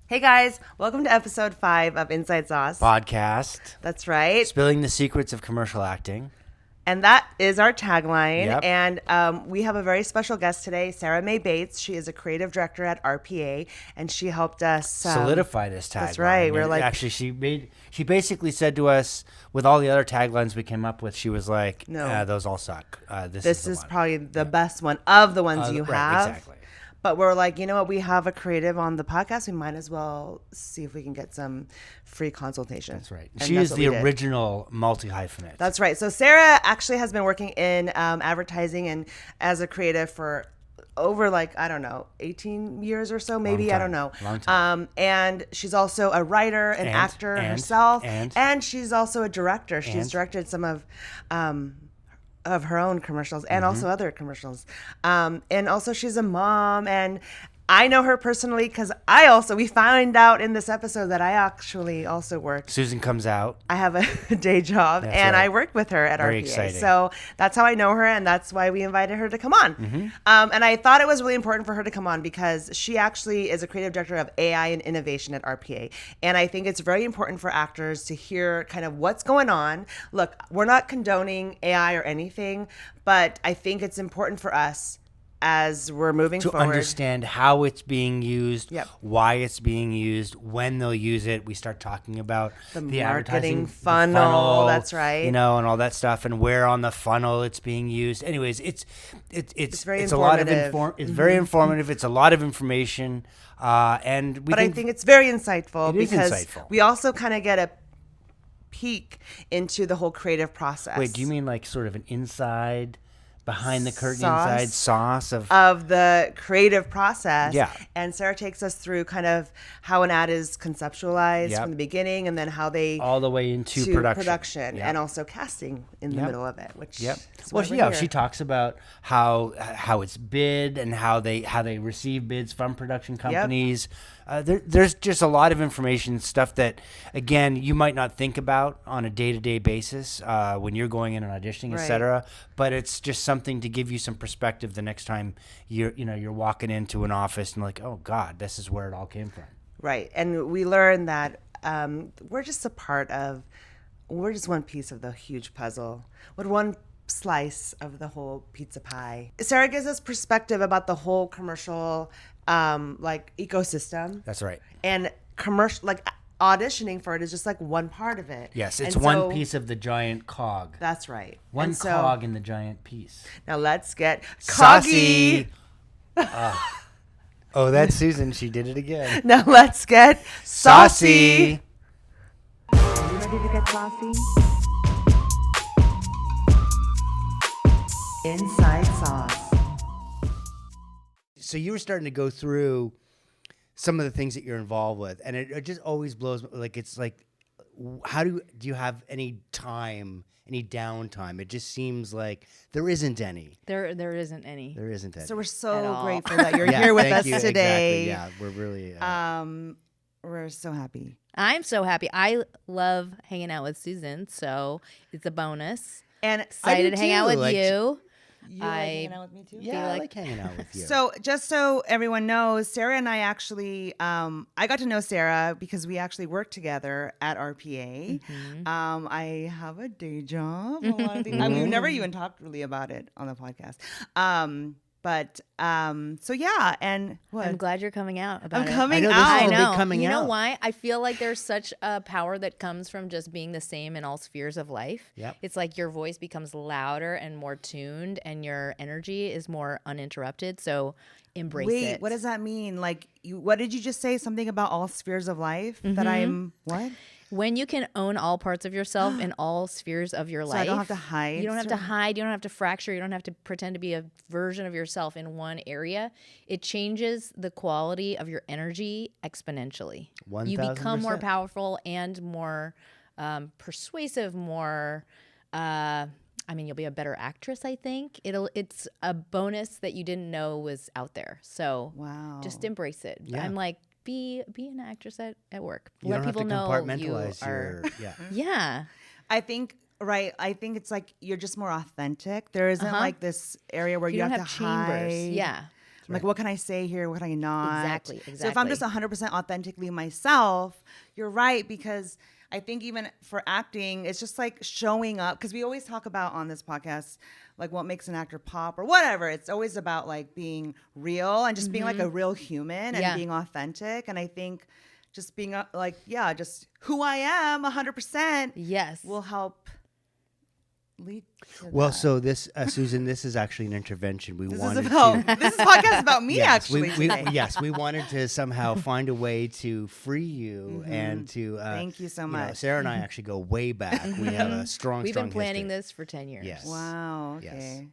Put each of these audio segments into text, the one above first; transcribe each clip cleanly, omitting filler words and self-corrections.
Hey guys, welcome to episode 5 of Inside Sauce podcast. That's right. Spilling the secrets of commercial acting. And that is our tagline. Yep. And we have a very special guest today, Sarah Mae Bates. She is a creative director at RPA, and she helped us solidify this tagline. That's right. We're like, actually, she basically said to us, with all the other taglines we came up with, she was like, "No, those all suck. This is probably the best one of the ones you have." Exactly. But we're like, you know what? We have a creative on the podcast. We might as well see if we can get some free consultation. That's right. She is the original multi-hyphenate. That's right. So Sarah actually has been working in advertising and as a creative for over 18 years or so, maybe. I don't know. Long time. And she's also a writer, an actor herself. And she's also a director. She's directed some of her own commercials and also other commercials. And also she's a mom, and I know her personally because we found out in this episode that I actually also work. Susan comes out. I have a day job, that's and right. I work with her at Very RPA. Exciting. So that's how I know her, and that's why we invited her to come on. Mm-hmm. And I thought it was really important for her to come on because she actually is a creative director of AI and innovation at RPA. And I think it's very important for actors to hear kind of what's going on. Look, we're not condoning AI or anything, but I think it's important for us as we're moving forward. To understand how it's being used, yep. why it's being used, when they'll use it. We start talking about the advertising funnel. That's right. And all that stuff, and where on the funnel it's being used. Anyways, it's very it's informative. A lot of it's very informative. It's a lot of information, I think it's very insightful because insightful. We also kind of get a peek into the whole creative process. Wait, do you mean like sort of an inside? Behind the curtain, inside sauce of the creative process. Yeah. And Sarah takes us through kind of how an ad is conceptualized from the beginning, and then how they all the way into production. Yep. And also casting in the middle of it. Which she talks about how it's bid and how they receive bids from production companies. Yep. There's just a lot of information, stuff that, again, you might not think about on a day-to-day basis when you're going in and auditioning, right. etc. But it's just something to give you some perspective the next time you're walking into an office and like, oh God, this is where it all came from. Right, and we learned that we're just one piece of the huge puzzle. We're one slice of the whole pizza pie. Sarah gives us perspective about the whole commercial ecosystem. That's right. And commercial auditioning for it is just one part of it. Yes, it's one piece of the giant cog. That's right. One cog in the giant piece. Now let's get saucy. Oh, that's Susan. She did it again. Now let's get saucy. Are you ready to get saucy? Inside Sauce. So you were starting to go through some of the things that you're involved with, and it just always blows. It's like, how do you have any time, any downtime? It just seems like there isn't any. There isn't any. There isn't any. So we're so grateful that you're here with us today. Exactly. Yeah, we're really. We're so happy. I'm so happy. I love hanging out with Susan, so it's a bonus. And excited to hang out with you. You like hanging out with me too? Yeah, I like hanging out with you. So just so everyone knows, Sarah and I actually, I got to know Sarah because we actually worked together at RPA. Mm-hmm. I have a day job. A lot of things. I mean, we've never even talked really about it on the podcast. So yeah, and what? I'm glad you're coming out about it. I'm coming out. I know. Coming you out. know why? I feel like there's such a power that comes from just being the same in all spheres of life. Yep. It's like your voice becomes louder and more tuned, and your energy is more uninterrupted. So embrace it. Wait, what does that mean? What did you just say? Something about all spheres of life? Mm-hmm. That I'm what? When you can own all parts of yourself in all spheres of your life. I don't have to hide. You don't have to hide. You don't have to fracture. You don't have to pretend to be a version of yourself in one area. It changes the quality of your energy exponentially. 1,000%. You become more powerful and more persuasive, you'll be a better actress, I think. It's a bonus that you didn't know was out there. So wow. Just embrace it. Yeah. I'm like, be an actress at work. You Let don't people have to know compartmentalize you are. yeah. I think it's like you're just more authentic. There isn't like this area where you don't have to chambers. hide. Yeah. I'm like, what can I say here? What can I not? Exactly. So if I'm just 100% authentically myself, you're right, because I think even for acting, it's just like showing up, because we always talk about on this podcast, like what makes an actor pop or whatever. It's always about like being real and just being like a real human and being authentic. And I think just being like, just who I am 100% Yes. will help lead to Well, that. so this, Susan, this is actually an intervention. This is podcast is about me, Yes, actually. we today. yes, we wanted to somehow find a way to free you and to. Thank you so know, much. Sarah and I actually go way back. We have a strong. We've been strong planning history. this for 10 years. Yes. Wow. Yes. Okay.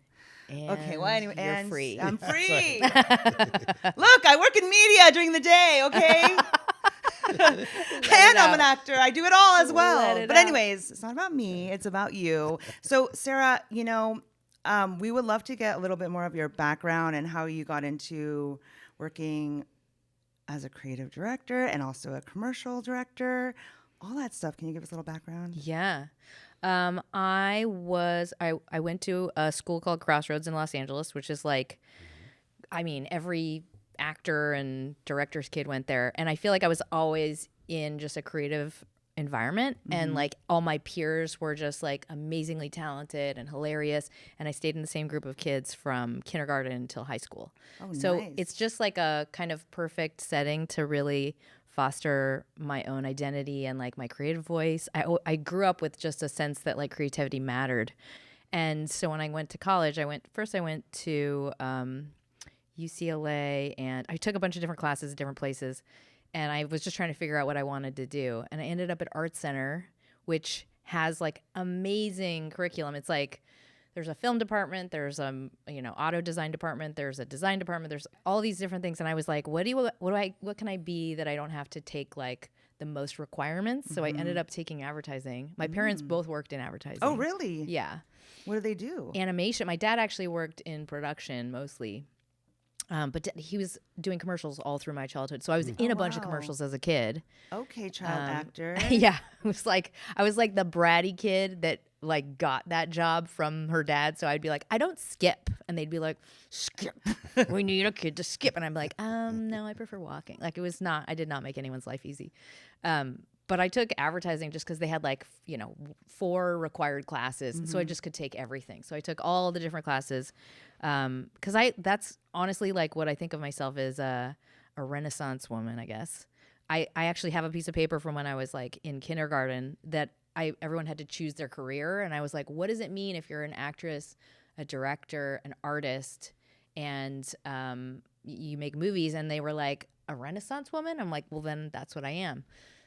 And Okay. Well, anyway, you're and free. I'm free. Look, I work in media during the day. Okay. And I'm an actor. I do it all as well. Let it But out. anyways, it's not about me. It's about you. So, Sarah, we would love to get a little bit more of your background and how you got into working as a creative director and also a commercial director, all that stuff. Can you give us a little background? Yeah. I went to a school called Crossroads in Los Angeles, which is like, I mean, every actor and director's kid went there. And I feel like I was always in just a creative environment. And like all my peers were just like amazingly talented and hilarious. And I stayed in the same group of kids from kindergarten until high school. Oh, so nice. it's just like a kind of perfect setting to really foster my own identity and like my creative voice. I grew up with just a sense that like creativity mattered. And so when I went to college, I went to UCLA, and I took a bunch of different classes at different places, and I was just trying to figure out what I wanted to do. And I ended up at Art Center, which has like amazing curriculum. It's like there's a film department, there's auto design department, there's a design department, there's all these different things. And I was like, what can I be that I don't have to take like the most requirements? So I ended up taking advertising. My parents both worked in advertising. Oh, really? Yeah. What do they do? Animation. My dad actually worked in production mostly. But he was doing commercials all through my childhood. So I was in a bunch of commercials as a kid. Okay, child actor. Yeah. I was like the bratty kid that like got that job from her dad. So I'd be like, I don't skip. And they'd be like, skip. We need a kid to skip. And I'm like, no, I prefer walking. Like I did not make anyone's life easy. But I took advertising just because they had 4 required classes. So I just could take everything. So I took all the different classes. Because that's honestly like what I think of myself as a Renaissance woman, I guess. I actually have a piece of paper from when I was like in kindergarten that everyone had to choose their career. And I was like, what does it mean if you're an actress, a director, an artist, and you make movies? And they were like, a Renaissance woman? I'm like, well, then that's what I am.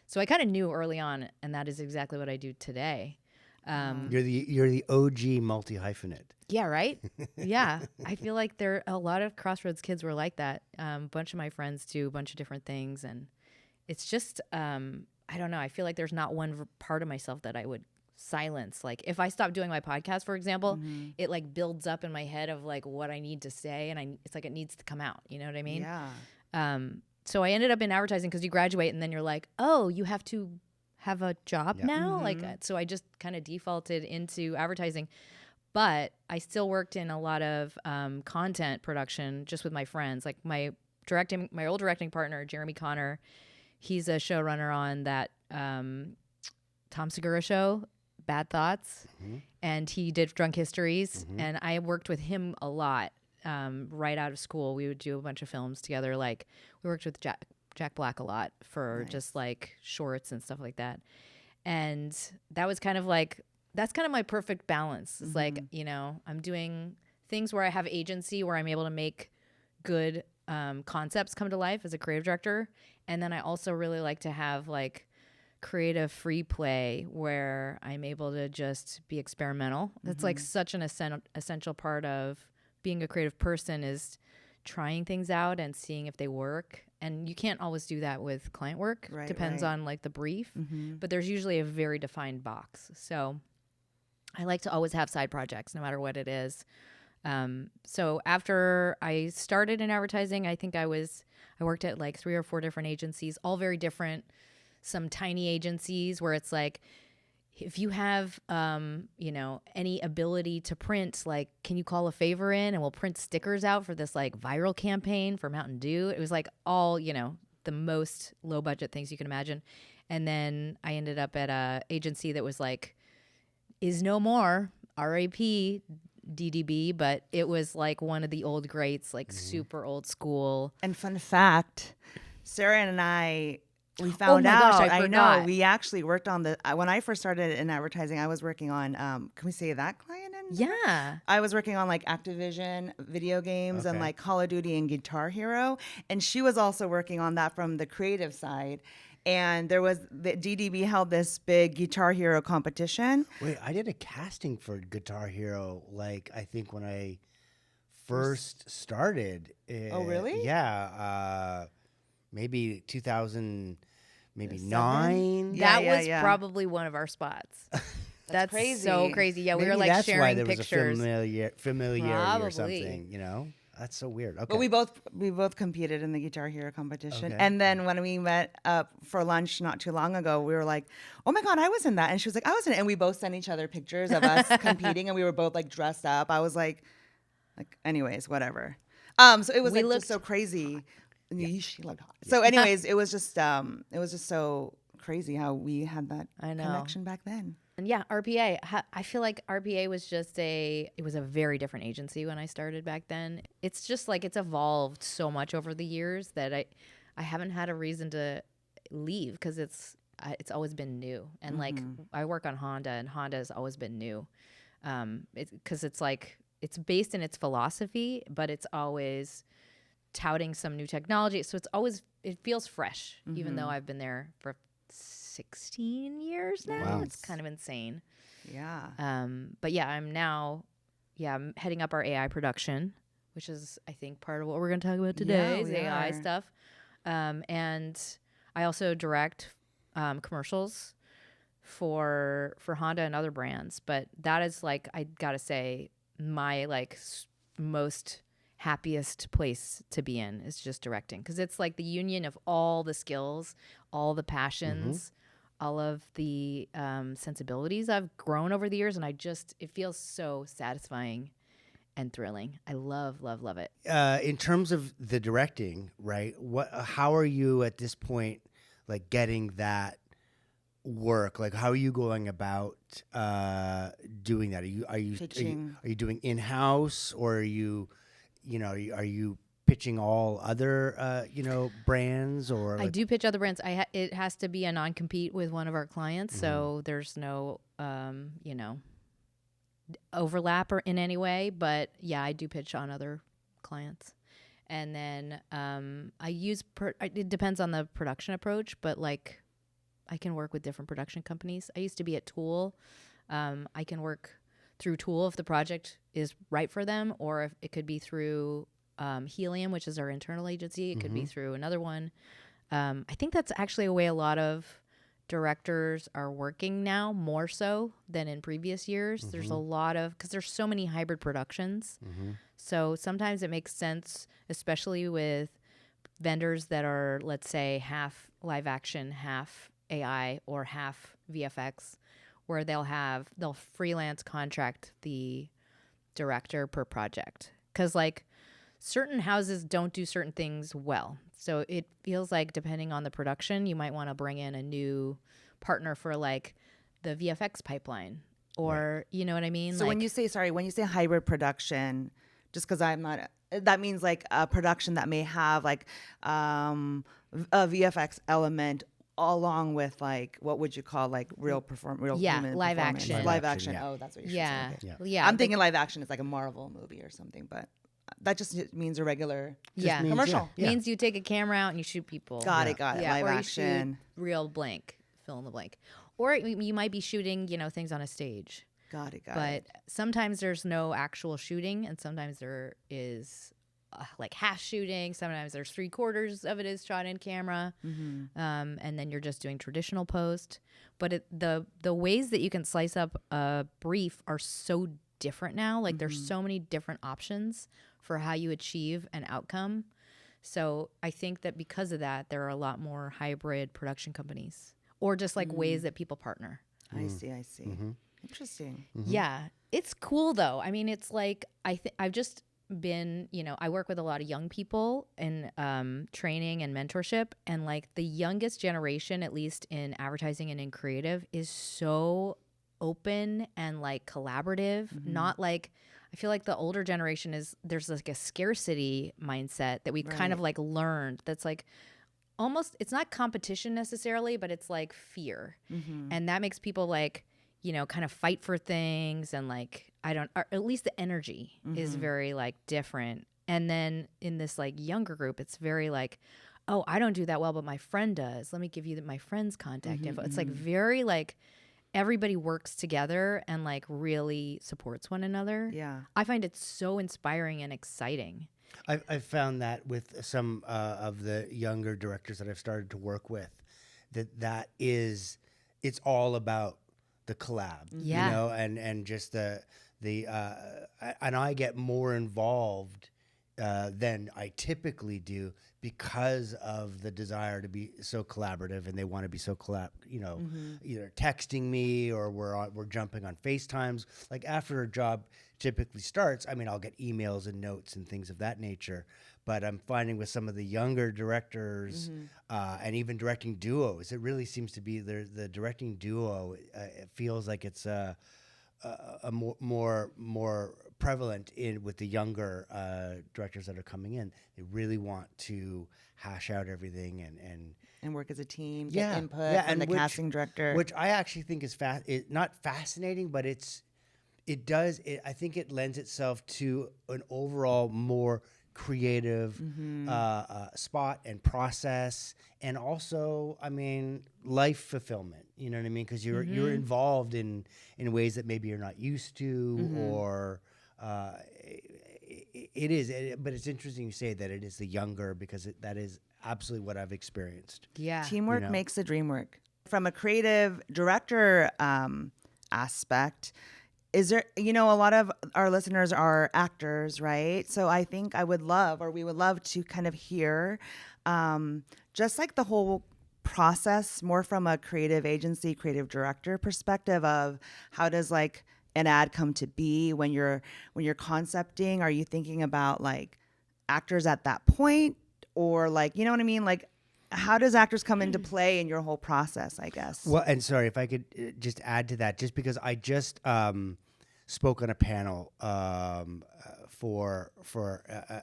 So I kind of knew early on, and that is exactly what I do today. You're the OG multi-hyphenate. Yeah, right? Yeah. I feel like a lot of Crossroads kids were like that. A bunch of my friends do a bunch of different things. And it's just, I don't know. I feel like there's not one part of myself that I would silence. Like if I stop doing my podcast, for example, it like builds up in my head of like what I need to say. And it's like it needs to come out. You know what I mean? Yeah. So I ended up in advertising because you graduate and then you're like, oh, you have to have a job now? Like, so I just kind of defaulted into advertising. But I still worked in a lot of content production just with my friends. Like my old directing partner, Jeremy Connor, he's a showrunner on that Tom Segura show, Bad Thoughts. And he did Drunk Histories. And I worked with him a lot. Right out of school, we would do a bunch of films together. Like we worked with Jack Black a lot for just like shorts and stuff like that. And that was kind of like, that's kind of my perfect balance. It's like, I'm doing things where I have agency, where I'm able to make good concepts come to life as a creative director. And then I also really like to have like creative free play where I'm able to just be experimental. That's like such an essential part of being a creative person, is trying things out and seeing if they work. And you can't always do that with client work. Right, Depends on like the brief, but there's usually a very defined box. So I like to always have side projects no matter what it is. So after I started in advertising, I think I worked at like 3 or 4 different agencies, all very different. Some tiny agencies where it's like, if you have, you know, any ability to print, like, can you call a favor in and we'll print stickers out for this like viral campaign for Mountain Dew? It was like all, you know, the most low budget things you can imagine. And then I ended up at a agency that was like, is no more, RAP, DDB, but it was like one of the old greats, like super old school. And fun fact, Sarah and I, we found my out. gosh, I know forgot. we actually worked on when I first started in advertising. I was working on. Can we say that client? Yeah. I was working on like Activision video games and like Call of Duty and Guitar Hero, and she was also working on that from the creative side. And there was the DDB held this big Guitar Hero competition. Wait, I did a casting for Guitar Hero, like I think when I first started. Oh, really? Yeah, maybe 2000, maybe 7? 9. That Yeah, was yeah. probably one of our spots. That's crazy. so crazy. Yeah, we Maybe were like that's why sharing there pictures. was a familiarity Probably. or something. You know, that's so weird. Okay, But we both competed in the Guitar Hero competition. Okay. And then when we met up for lunch not too long ago, we were like, "Oh my God, I was in that!" And she was like, "I was in it." And we both sent each other pictures of us competing, and we were both like dressed up. I was like, anyways, whatever. So it was We like looked- just so crazy. She looked hot. So, anyways, it was just so crazy how we had that I know. connection back then. And yeah, RPA. I feel like RPA was just it was a very different agency when I started back then. It's just like it's evolved so much over the years that I haven't had a reason to leave because it's always been new. And like I work on Honda, and Honda has always been new. Because it's like it's based in its philosophy, but it's always touting some new technology. So it feels fresh, even though I've been there for 16 years now. Wow. It's kind of insane. Yeah. But yeah, I'm heading up our AI production, which is I think part of what we're going to talk about today is we AI are. stuff. And I also direct commercials for Honda and other brands, but that is like I got to say my like most happiest place to be in is just directing because it's like the union of all the skills, all the passions, all of the sensibilities I've grown over the years, and it feels so satisfying and thrilling. I love it. in terms of the directing, right? How are you at this point, like getting that work? Like, how are you going about doing that? Are you doing in-house, or are you pitching all other brands, or I do pitch other brands. It has to be a non-compete with one of our clients, so there's no overlap or in any way. But yeah, I do pitch on other clients, and then I use. It depends on the production approach, but like I can work with different production companies. I used to be at Tool. I can work through Tool if the project is right for them, or if it could be through Helium, which is our internal agency. It could be through another one. I think that's actually a way a lot of directors are working now, more so than in previous years. There's a lot of, because there's so many hybrid productions. So sometimes it makes sense, especially with vendors that are, let's say, half live action, half AI, or half VFX, where they'll freelance contract the director per project. Because like certain houses don't do certain things well. So it feels like depending on the production, you might want to bring in a new partner for like the VFX pipeline, or you know what I mean? So like, when you say hybrid production, just because I'm not, that means like a production that may have like a VFX element along with like, what would you call like real human live performance? action. Live action. Yeah. Oh, that's what you yeah, should say. Okay. yeah. I'm thinking live action is like a Marvel movie or something, but that just means a regular yeah. means- commercial. Yeah. Means you take a camera out and you shoot people. Got it. Yeah, Live or action. you shoot real blank, fill in the blank. Or you might be shooting, things on a stage. Got it. But sometimes there's no actual shooting, and sometimes there is like half shooting. Sometimes there's 3/4 of it is shot in camera, and then you're just doing traditional post. But the ways that you can slice up a brief are so different now. Like there's so many different options for how you achieve an outcome. So I think that because of that, there are a lot more hybrid production companies, or just like ways that people partner. I see. Interesting. Yeah, it's cool though. I mean, it's like I've just been, I work with a lot of young people in training and mentorship, and like the youngest generation, at least in advertising and in creative, is so open and like collaborative. Not like, I feel like the older generation there's like a scarcity mindset that we kind of like learned. That's like almost, it's not competition necessarily, but it's like fear, and that makes people like, kind of fight for things, and like, or at least the energy is very like different. And then in this like younger group, it's very like, oh, I don't do that well, but my friend does. Let me give you my friend's contact info. It's like very like everybody works together and like really supports one another. Yeah. I find it so inspiring and exciting. I've found that with some of the younger directors that I've started to work with, it's all about the collab, Yeah. and just and I get more involved than I typically do because of the desire to be so collaborative, and they want to be so either texting me or we're jumping on FaceTimes. Like after a job typically starts, I mean, I'll get emails and notes and things of that nature. But I'm finding with some of the younger directors and even directing duos, it really seems to be the directing duo. It feels like it's a more prevalent with the younger directors that are coming in. They really want to hash out everything And work as a team, get input from the casting director. which I actually think is not fascinating, but I think it lends itself to an overall more creative spot and process, and also, I mean, life fulfillment. You know what I mean? Because you're involved in ways that maybe you're not used to, or it is. But it's interesting you say that it is the younger, because that is absolutely what I've experienced. Yeah. Teamwork makes the dream work. From a creative director aspect, is there, a lot of our listeners are actors, right? So I think we would love to kind of hear just like the whole process more from a creative agency, creative director perspective of how does like an ad come to be when you're concepting? Are you thinking about like actors at that point, or like, you know what I mean? Like, how does actors come into play in your whole process, I guess? Well, and sorry if I could just add to that, just because I just spoke on a panel for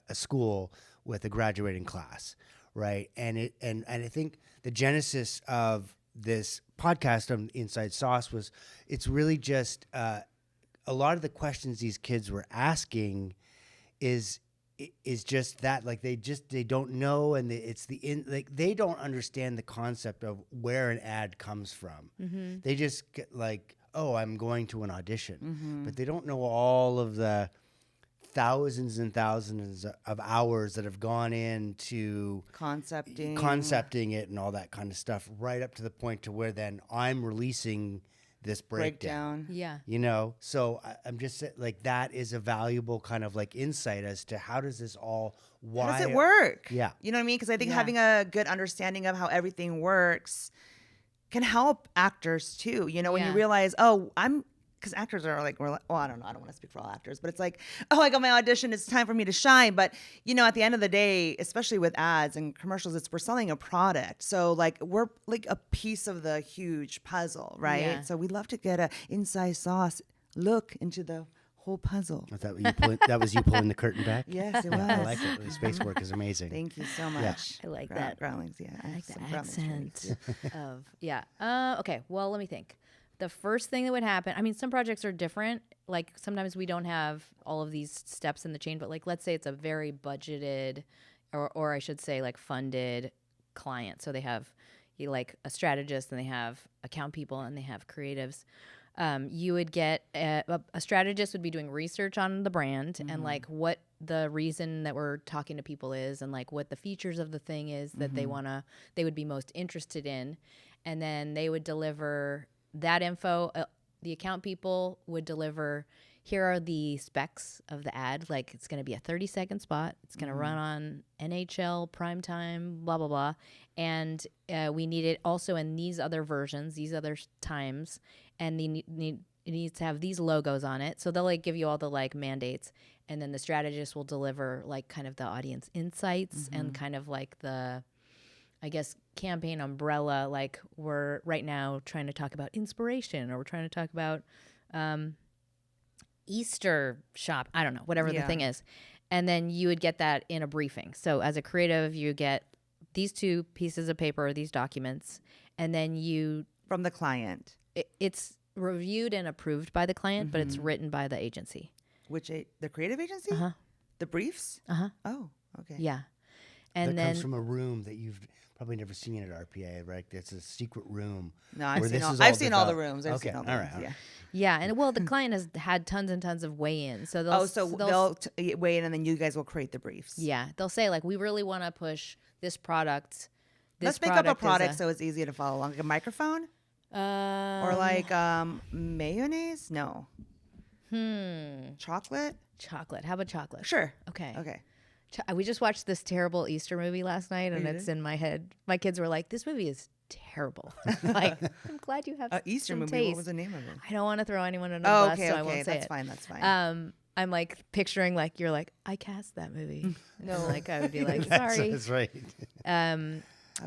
a school with a graduating class, right? And I think the genesis of this podcast on Inside Sauce was, it's really just a lot of the questions these kids were asking is just that, like they don't know, and they don't understand the concept of where an ad comes from. They just get like, oh, I'm going to an audition, but they don't know all of the thousands and thousands of hours that have gone into concepting it and all that kind of stuff, right up to the point to where then I'm releasing this breakdown. Yeah. So I'm just like, that is a valuable kind of like insight as to how does this all, why does it work? Yeah. You know what I mean? Because I think having a good understanding of how everything works can help actors too. When you realize, because actors are like, I don't know, I don't want to speak for all actors, but it's like, oh, I got my audition, it's time for me to shine. But, at the end of the day, especially with ads and commercials, we're selling a product. So like, we're like a piece of the huge puzzle, right? Yeah. So we'd love to get a inside sauce look into the whole puzzle. Was that was you pulling the curtain back? Yes, it was. I like it. The space work is amazing. Thank you so much. I like that. Groundlings, yeah. I like the Some groundlings accent of, okay, well, let me think. The first thing that would happen, I mean, some projects are different. Like sometimes we don't have all of these steps in the chain, but like, let's say it's a very budgeted or I should say like funded client. So they have like a strategist, and they have account people, and they have creatives. You would get a strategist would be doing research on the brand and like what the reason that we're talking to people is, and like what the features of the thing is that they would be most interested in. And then they would deliver that info. The account people would deliver, here are the specs of the ad. Like, it's going to be a 30-second spot. It's going to run on NHL, primetime, blah, blah, blah. And we need it also in these other versions, these other times. And it needs to have these logos on it. So they'll like give you all the like mandates. And then the strategist will deliver like kind of the audience insights and kind of like the, I guess, campaign umbrella. Like, we're right now trying to talk about inspiration, or we're trying to talk about Easter shop. I don't know, whatever the thing is. And then you would get that in a briefing. So as a creative, you get these 2 pieces of paper, these documents, and then from the client. It's reviewed and approved by the client, but it's written by the agency. The creative agency? The briefs? Oh, okay. Yeah. And that then comes from a room that you've probably never seen at RPA, right? It's a secret room. No, I've seen all the rooms. I've seen all the rooms. All right. Yeah, and well, the client has had tons and tons of weigh-ins, so they'll weigh in, and then you guys will create the briefs. Yeah, they'll say like, we really want to push this product. Let's make up a product so it's easy to follow along, like a microphone, or like mayonnaise. No. Chocolate. How about chocolate? Sure. Okay. We just watched this terrible Easter movie last night, and it's in my head. My kids were like, "This movie is terrible." Like, I'm glad you have Easter some movie. taste. What was the name of it? I don't want to throw anyone under the bus, okay. so I won't say That's it. fine. That's fine. I'm like picturing like you're like, I cast that movie. No, like I would be like, sorry. That's right.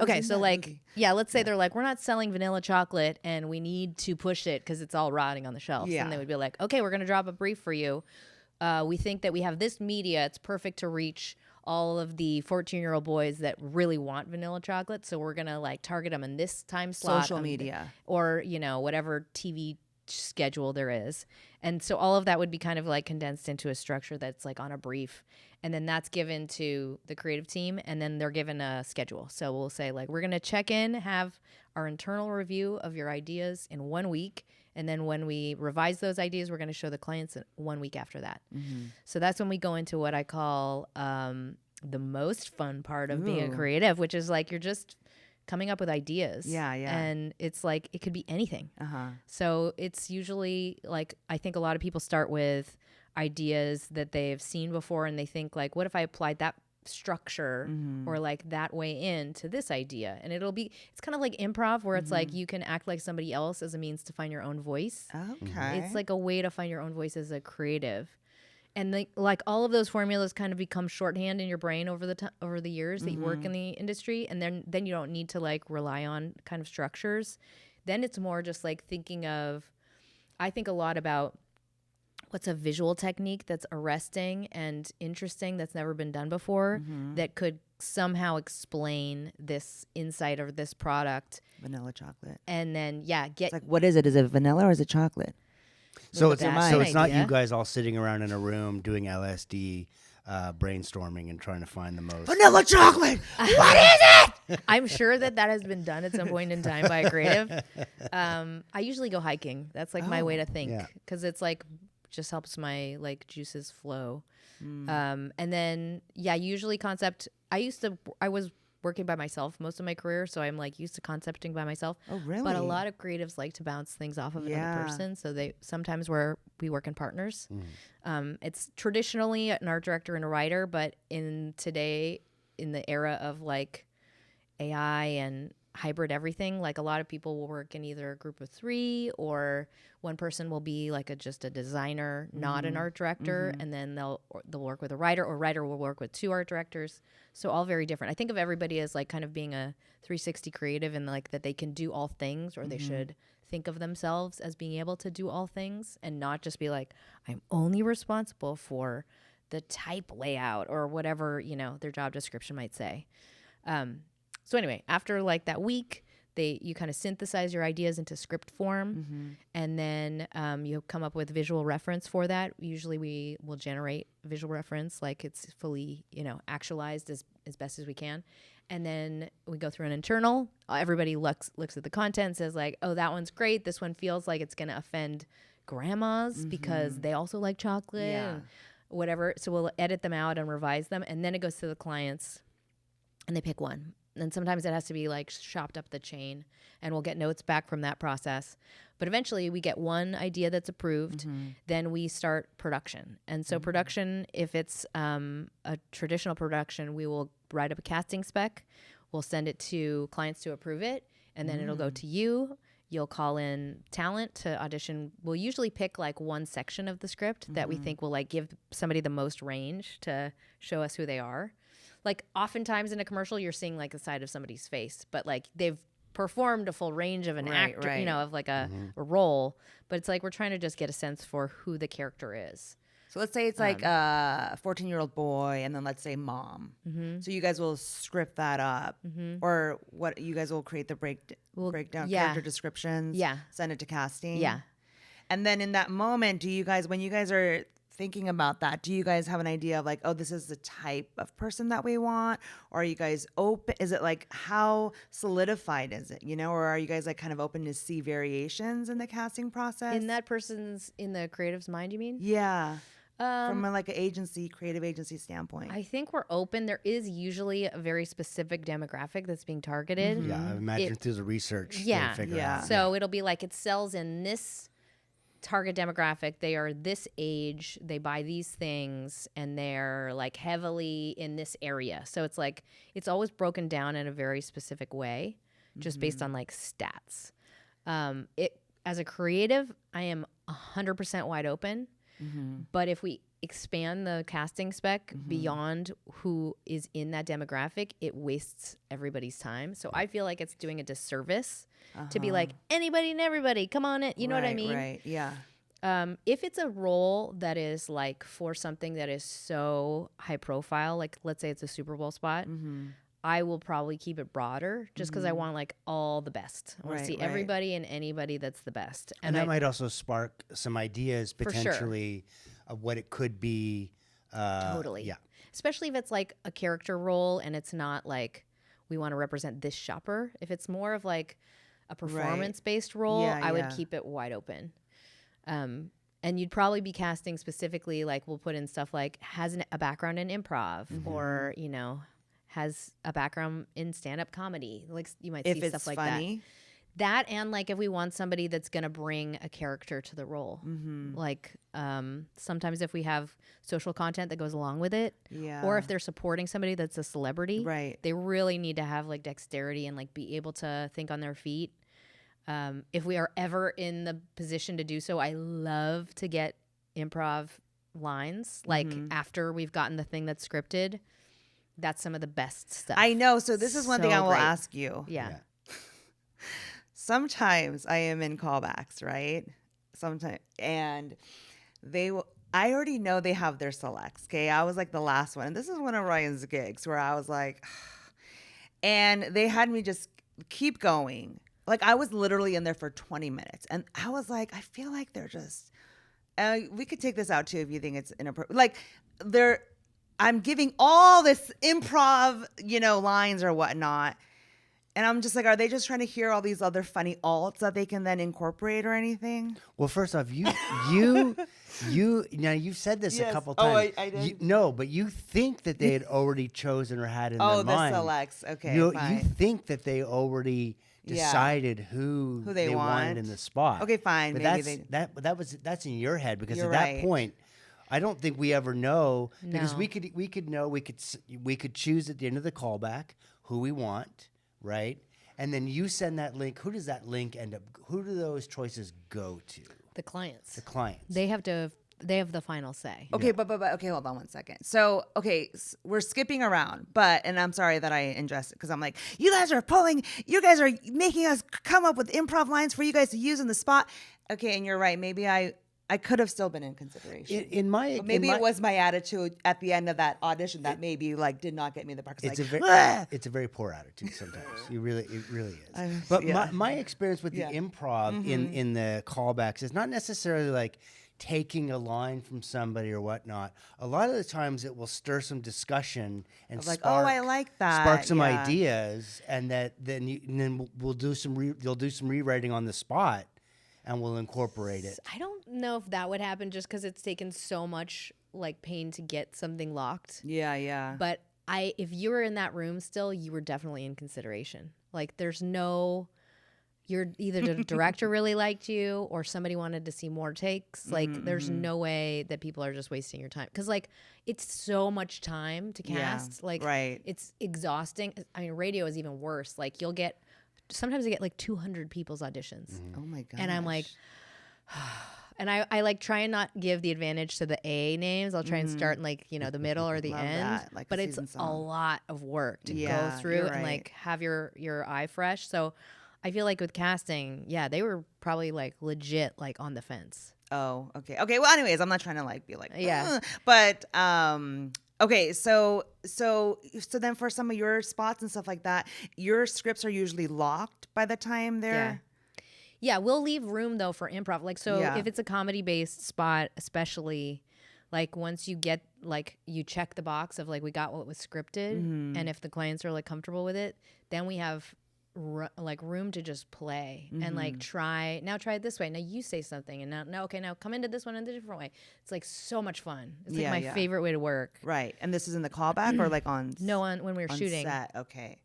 Okay, so like, movie. yeah, let's say they're like, we're not selling vanilla chocolate and we need to push it because it's all rotting on the shelves. Yeah. And they would be like, okay, we're going to drop a brief for you. We think that we have this media. It's perfect to reach all of the 14-year-old boys that really want vanilla chocolate. So we're going to like target them in this time slot. Social media. Or, whatever TV schedule there is. And so all of that would be kind of like condensed into a structure that's like on a brief. And then that's given to the creative team, and then they're given a schedule. So we'll say like, we're going to check in, have our internal review of your ideas in 1 week. And then when we revise those ideas, we're going to show the clients 1 week after that. So that's when we go into what I call the most fun part of being a creative, which is like, you're just coming up with ideas. Yeah. And it's like, it could be anything. So it's usually like, I think a lot of people start with ideas that they've seen before, and they think like, what if I applied that structure or like that way into this idea? And it's kind of like improv, where it's like you can act like somebody else as a means to find your own voice. Okay. It's like a way to find your own voice as a creative. And like all of those formulas kind of become shorthand in your brain over the years that you work in the industry, and then you don't need to like rely on kind of structures. Then it's more just like I think a lot about what's a visual technique that's arresting and interesting that's never been done before, that could somehow explain this insight or this product. Vanilla chocolate. And then It's like, what is it? Is it vanilla or is it chocolate? So That's it's an not idea. you guys all sitting around in a room doing LSD, brainstorming and trying to find the most. Vanilla chocolate. What is it? I'm sure that has been done at some point in time by a creative. I usually go hiking. That's like my way to think, because it's like just helps my like juices flow. And then usually concept. I was working by myself most of my career, so I'm like used to concepting by myself. Oh, really? But a lot of creatives like to bounce things off of another person, so we work in partners. It's traditionally an art director and a writer, but in the era of like AI and hybrid everything, like a lot of people will work in either a group of 3, or one person will be like just a designer, not an art director, and then they'll work with a writer, or writer will work with 2 art directors. So all very different. I think of everybody as like kind of being a 360 creative, and like that they can do all things, or they should think of themselves as being able to do all things, and not just be like, I'm only responsible for the type layout or whatever, their job description might say. So anyway, after like that week, you kind of synthesize your ideas into script form, and then you come up with visual reference for that. Usually we will generate visual reference, like it's fully, actualized as best as we can. And then we go through an internal. Everybody looks at the content and says like, oh, that one's great. This one feels like it's going to offend grandmas because they also like chocolate and whatever. So we'll edit them out and revise them. And then it goes to the clients, and they pick one. And sometimes it has to be like shopped up the chain, and we'll get notes back from that process. But eventually we get one idea that's approved, then we start production. And so production, if it's a traditional production, we will write up a casting spec, we'll send it to clients to approve it, and then it'll go to you. You'll call in talent to audition. We'll usually pick like one section of the script that we think will like give somebody the most range to show us who they are. Like oftentimes in a commercial, you're seeing like the side of somebody's face, but like they've performed a full range of an actor, you know, of like a role. But it's like we're trying to just get a sense for who the character is. So let's say it's like a 14-year-old boy, and then let's say mom. So you guys will script that up, or what? You guys will create the breakdown character descriptions. Yeah. Send it to casting. Yeah. And then in that moment, do you guys, when you guys are thinking about that, do you guys have an idea of like, oh, this is the type of person that we want? Or are you guys open? Is it like, how solidified is it, you know? Or are you guys like kind of open to see variations in the casting process? In that person's, in the creative's mind, you mean? Yeah. From a, like an agency, creative agency standpoint. I think we're open. There is usually a very specific demographic that's being targeted. Yeah, I imagine through the research. Yeah. They figure out. So it'll be like it sells in this target demographic. They are this age, they buy these things, and they're like heavily in this area. So it's like it's always broken down in a very specific way, just based on like stats. It as a creative, I am 100% wide open. But if we expand the casting spec beyond who is in that demographic, it wastes everybody's time. So I feel like it's doing a disservice to be like, anybody and everybody, come on in. You know what I mean? Right, yeah. If it's a role that is like for something that is so high profile, like let's say it's a Super Bowl spot, I will probably keep it broader just because I want like all the best. I want to see everybody and anybody that's the best. And that might also spark some ideas potentially of what it could be. Totally. Yeah. Especially if it's like a character role and it's not like we want to represent this shopper. If it's more of like a performance-based role, I would keep it wide open. And you'd probably be casting specifically, like we'll put in stuff like has a background in improv or, you know, has a background in stand-up comedy. Like you might see stuff like funny. that. That and like if we want somebody that's going to bring a character to the role. Like sometimes if we have social content that goes along with it, or if they're supporting somebody that's a celebrity, they really need to have like dexterity and like be able to think on their feet. If we are ever in the position to do so, I love to get improv lines like after we've gotten the thing that's scripted. That's some of the best stuff. I know. So this is one thing I will ask you. Yeah. Sometimes I am in callbacks, right? Sometimes, and they will. I already know they have their selects. Okay, I was like the last one, and this is one of Ryan's gigs where I was like, and they had me just keep going. Like I was literally in there for 20 minutes, and I was like, I feel like they're just. We could take this out too if you think it's inappropriate. Like they're. I'm giving all this improv, you know, lines or whatnot. And I'm just like, are they just trying to hear all these other funny alts that they can then incorporate or anything? Well, first off, you now you've said this a couple times. I did. But you think that they had already chosen or had in their mind. The selects. Okay, you fine. think that they already decided who they wanted in the spot. Okay, fine. But maybe that's in your head because You're at that right. point, I don't think we ever know because No. we could choose at the end of the callback who we want, right? And then you send that link. Who does that link end up? Who do those choices go to? The clients. The clients. They have the final say. Okay, but okay, hold on one second. So, okay, we're skipping around, and I'm sorry that I ingest it because I'm like, you guys are making us come up with improv lines for you guys to use in the spot. Okay, and you're right. Maybe I could have still been in consideration. It was my attitude at the end of that audition that maybe like did not get me the part. It's a very poor attitude sometimes. It really is. But my experience with the improv in the callbacks is not necessarily like taking a line from somebody or whatnot. A lot of the times it will stir some discussion and like, oh, I like that. Spark some ideas, and then we'll do you'll do some rewriting on the spot. And we'll incorporate it. I don't know if that would happen just because it's taken so much like pain to get something locked. Yeah. But if you were in that room still, you were definitely in consideration. Like you're either the director really liked you or somebody wanted to see more takes. Like there's no way that people are just wasting your time. Cause like it's so much time to cast. Like it's exhausting. I mean, radio is even worse. Like sometimes I get like 200 people's auditions. Oh my god! And I'm like, and I like try and not give the advantage to the A names. I'll try and start in like, the middle or the Love end. that, like but a it's season a song. lot of work to Yeah, go through you're and right. like have your eye fresh. So I feel like with casting, yeah, they were probably like legit like on the fence. Oh, okay. Okay. Well, anyways, I'm not trying to like be like, Yeah. but okay. So then for some of your spots and stuff like that, your scripts are usually locked by the time they're. Yeah, we'll leave room though for improv. Like, so Yeah. if it's a comedy based spot, especially like once you get like you check the box of like we got what was scripted, and if the clients are like comfortable with it, then we have like room to just play and like try it this way. Now you say something, and now come into this one in a different way. It's like so much fun. It's like my favorite way to work. Right. And this is in the callback or like on No, when we were on shooting. set. Okay.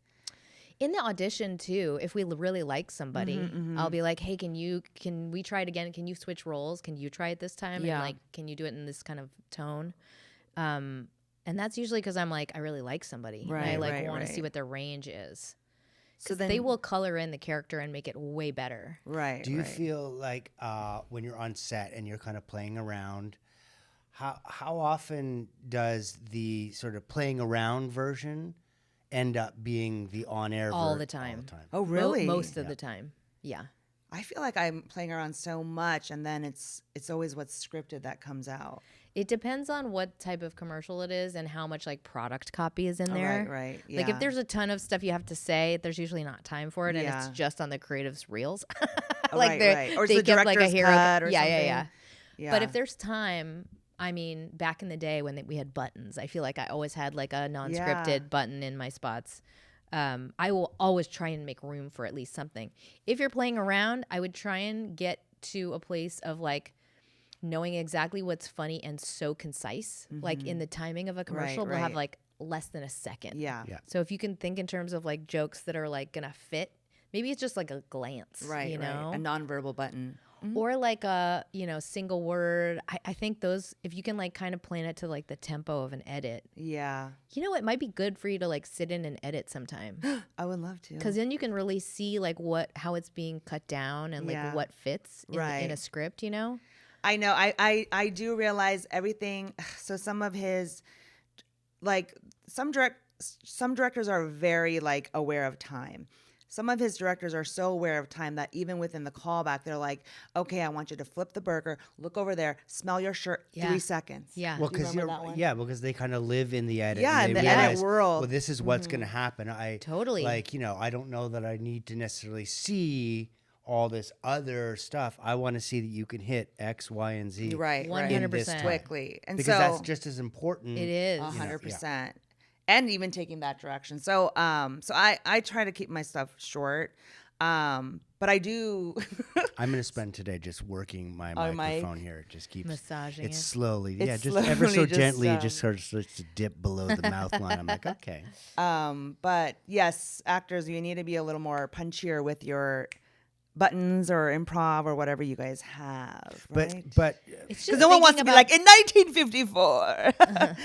In the audition too, if we really like somebody, I'll be like, hey, can we try it again? Can you switch roles? Can you try it this time? Yeah. And like, can you do it in this kind of tone? And that's usually because I'm like, I really like somebody. Right, and I like right, want to right. see what their range is. So Because then they will color in the character and make it way better. Right. Do you right. feel like when you're on set and you're kind of playing around, how often does the sort of playing around version end up being the on-air All ver- the time. Oh, really? Most of the time. Yeah. I feel like I'm playing around so much, and then it's always what's scripted that comes out. It depends on what type of commercial it is and how much like product copy is in there. Right. Like Yeah. if there's a ton of stuff you have to say, there's usually not time for it, and Yeah. it's just on the creative's reels. Oh, like right, they right. Or it's they the give like a director's hero. cut or yeah, something. yeah. Yeah. But if there's time, I mean, back in the day when we had buttons, I feel like I always had like a non-scripted Yeah. button in my spots. I will always try and make room for at least something. If you're playing around, I would try and get to a place of like knowing exactly what's funny and so concise. Like in the timing of a commercial, we'll have right. like less than a second. Yeah. So if you can think in terms of like jokes that are like gonna fit, maybe it's just like a glance, Right. you know, Right. A nonverbal button. or like a single word. I think those, if you can like kind of plan it to like the tempo of an edit, Yeah. it might be good for you to like sit in and edit sometime, I would love to. because then you can really see like how it's being cut down and like Yeah. what fits in Right. a script. You know. I know. I do realize everything. So some of his, like some directors are very like aware of time. Some of his directors are so aware of time that even within the callback, they're like, okay, I want you to flip the burger, look over there, smell your shirt, Yeah. 3 seconds. Yeah. Well, Do you because remember that one? because they kind of live in the edit. Yeah, and in they the edit realize, world. Well, this is what's going to happen. Totally. Like, I don't know that I need to necessarily see all this other stuff. I want to see that you can hit X, Y, and Z. Right. 100%. Quickly. And Because so that's just as important. It is. 100%. And even taking that direction. So I try to keep my stuff short. But I do I'm going to spend today just working my Oh, microphone here. It just keeps Massaging It's it. slowly. It's Yeah, just ever so slowly just, gently. It just starts to dip below the mouth line. I'm like, okay. but yes, actors, you need to be a little more punchier with your buttons or improv or whatever you guys have, right? But It's Because just no one wants to thinking be about- like, in 1954.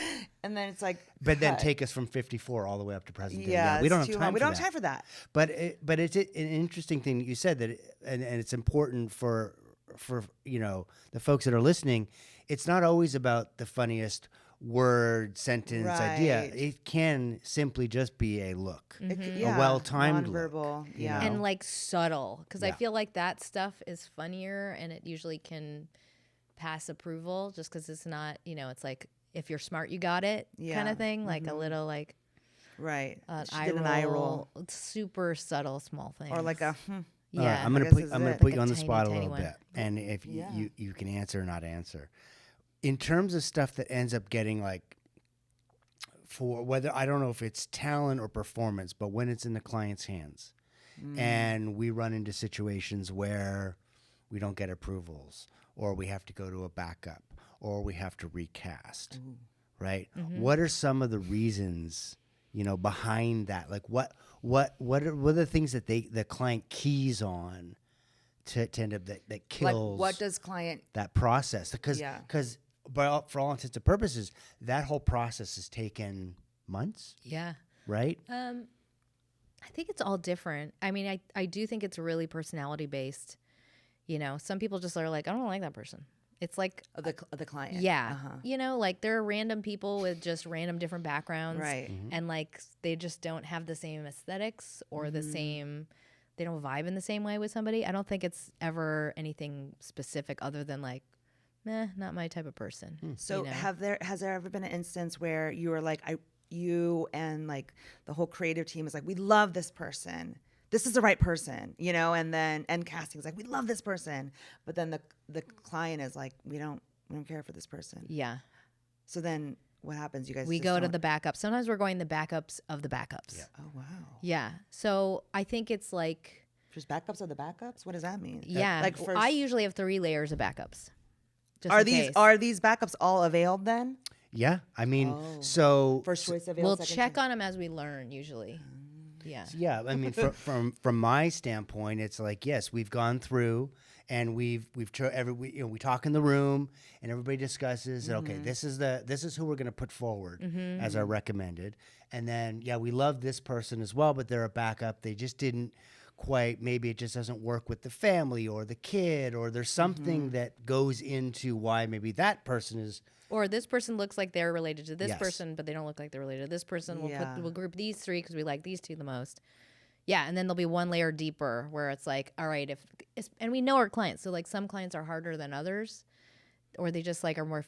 And then it's like, then cut. take us from 54 all the way up to present day. Yeah, we don't it's have too time. long. We for don't that. have time for that. But it's an interesting thing that you said and it's important for the folks that are listening. It's not always about the funniest word, sentence, idea. Right. It can simply just be a look, Yeah, a well-timed look, nonverbal, you yeah. know? And like subtle, because I Yeah. feel like that stuff is funnier and it usually can pass approval just because it's not, it's like if you're smart, you got it kind Yeah. of thing. Like a little like Right. She eye did roll, an eye roll. super subtle small things. Or like a, yeah. All right, I'm I gonna guess put this I'm is gonna it. put Like you a on the tiny, spot a tiny little one. bit, and if Yeah. you can answer or not answer. In terms of stuff that ends up getting like, for whether I don't know if it's talent or performance, but when it's in the client's hands, and we run into situations where we don't get approvals, or we have to go to a backup, or we have to recast, right? What are some of the reasons behind that? Like what are the things that the client keys on to end up that kills Like, what does client? that process? Because Yeah. for all intents and purposes, that whole process has taken months, Yeah. right? I think it's all different. I mean, I do think it's really personality based. Some people just are like, I don't like that person. It's like, Of the client. yeah, Uh-huh. like there are random people with just random different backgrounds. Right. And like, they just don't have the same aesthetics or the same, they don't vibe in the same way with somebody. I don't think it's ever anything specific other than like, not my type of person. So has there ever been an instance where you were like, you and like the whole creative team is like, we love this person. This is the right person, and casting is like, we love this person. But then the client is like, we don't care for this person. Yeah. So then what happens? You guys We just go to don't- the backups. Sometimes we're going the backups of the backups. Yeah. Oh wow. Yeah. So I think it's like, There's backups of the backups? What does that mean? yeah. Like first, I usually have 3 layers of backups. Just are in these case. are these backups all availed then? Yeah, I mean, Oh. so First choice availed. We'll second check choice? on them as we learn usually. Yeah. yeah, I mean, from my standpoint, it's like, yes, we've gone through and we talk in the room and everybody discusses that, okay, this is who we're going to put forward as our recommended, and then we love this person as well, but they're a backup. They just didn't quite, maybe it just doesn't work with the family or the kid, or there's something that goes into why maybe that person is. Or this person looks like they're related to this Yes. person, but they don't look like they're related to this person. Yeah. We'll group these 3 because we like these 2 the most. Yeah, and then there'll be one layer deeper where it's like, all right, and we know our clients, so like some clients are harder than others, or they just like are more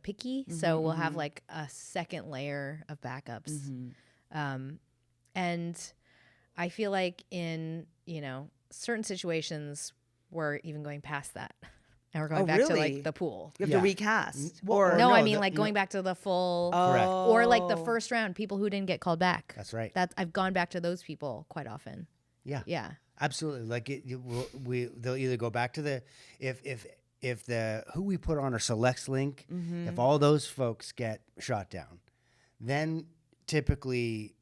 picky. So we'll have like a second layer of backups, and I feel like in certain situations we're even going past that. And we're going Oh, back to really? like the pool. You have Yeah. to recast. Well, No, no, I mean the- like going back to the full, Correct. or like the first round, people who didn't get called back. That's right. I've gone back to those people quite often. Yeah. Yeah. Absolutely. Like they'll either go back to the if the who we put on our selects link, if all those folks get shot down, then typically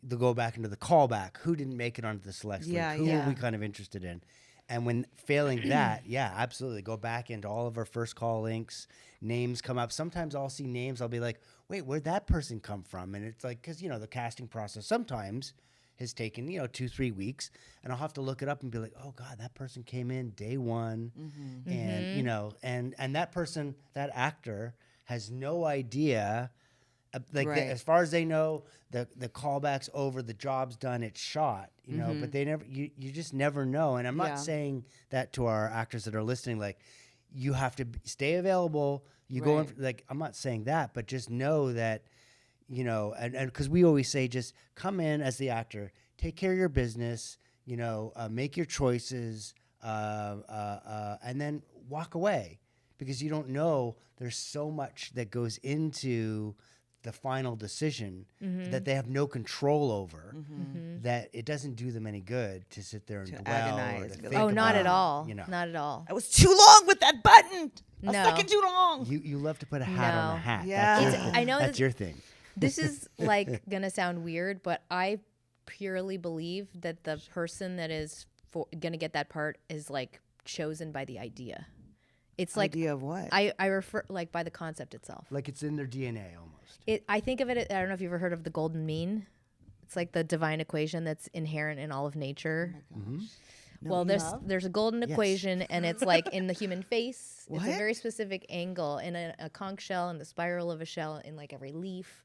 they'll go back into the callback. Who didn't make it onto the selects Yeah, link? Who yeah. are we kind of interested in? And when failing that, absolutely go back into all of our first call links. Names come up. Sometimes I'll see names. I'll be like, wait, where'd that person come from? And it's like, because the casting process sometimes has taken 2-3 weeks, and I'll have to look it up and be like, oh God, that person came in day one, and and that person, that actor, has no idea. Right. As far as they know, the callback's over, the job's done, it's shot, but they never, you just never know. And I'm Yeah. not saying that to our actors that are listening, like, you have to stay available. You go in, Right. like, I'm not saying that, but just know that, and because we always say, just come in as the actor, take care of your business, make your choices, and then walk away, because you don't know, there's so much that goes into the final decision that they have no control over, that it doesn't do them any good to sit there and To dwell agonize, or to be think like, Oh, not at about, all. you know. Not at all. That was too long with that button. A No. second too long. You love to put a hat on a No. hat. Yeah. That's It's- I know that's that- your thing. This is like gonna sound weird, but I purely believe that the person that is gonna get that part is like chosen by the idea. It's like Idea of what? I refer like by the concept itself. Like it's in their DNA almost. I think of it. I don't know if you've ever heard of the golden mean. It's like the divine equation that's inherent in all of nature. No, Well, you have? there's a golden Yes. equation, and it's like in the human face. It's a What? very specific angle in a conch shell, in the spiral of a shell, in like every leaf.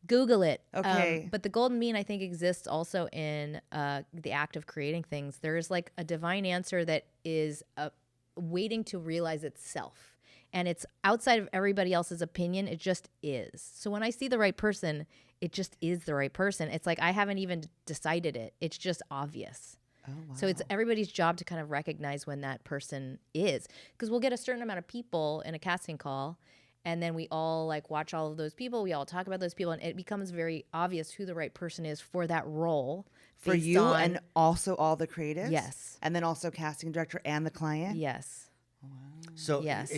Google it. Okay. But the golden mean, I think, exists also in the act of creating things. There is like a divine answer that is waiting to realize itself. And it's outside of everybody else's opinion. It just is. So when I see the right person, it just is the right person. It's like I haven't even decided it. It's just obvious. Oh, wow. So it's everybody's job to kind of recognize when that person is. Because we'll get a certain amount of people in a casting call, and then we all like watch all of those people. We all talk about those people, and it becomes very obvious who the right person is for that role. For based you on- and also all the creatives? Yes. And then also casting director and the client? Yes. So, Yes.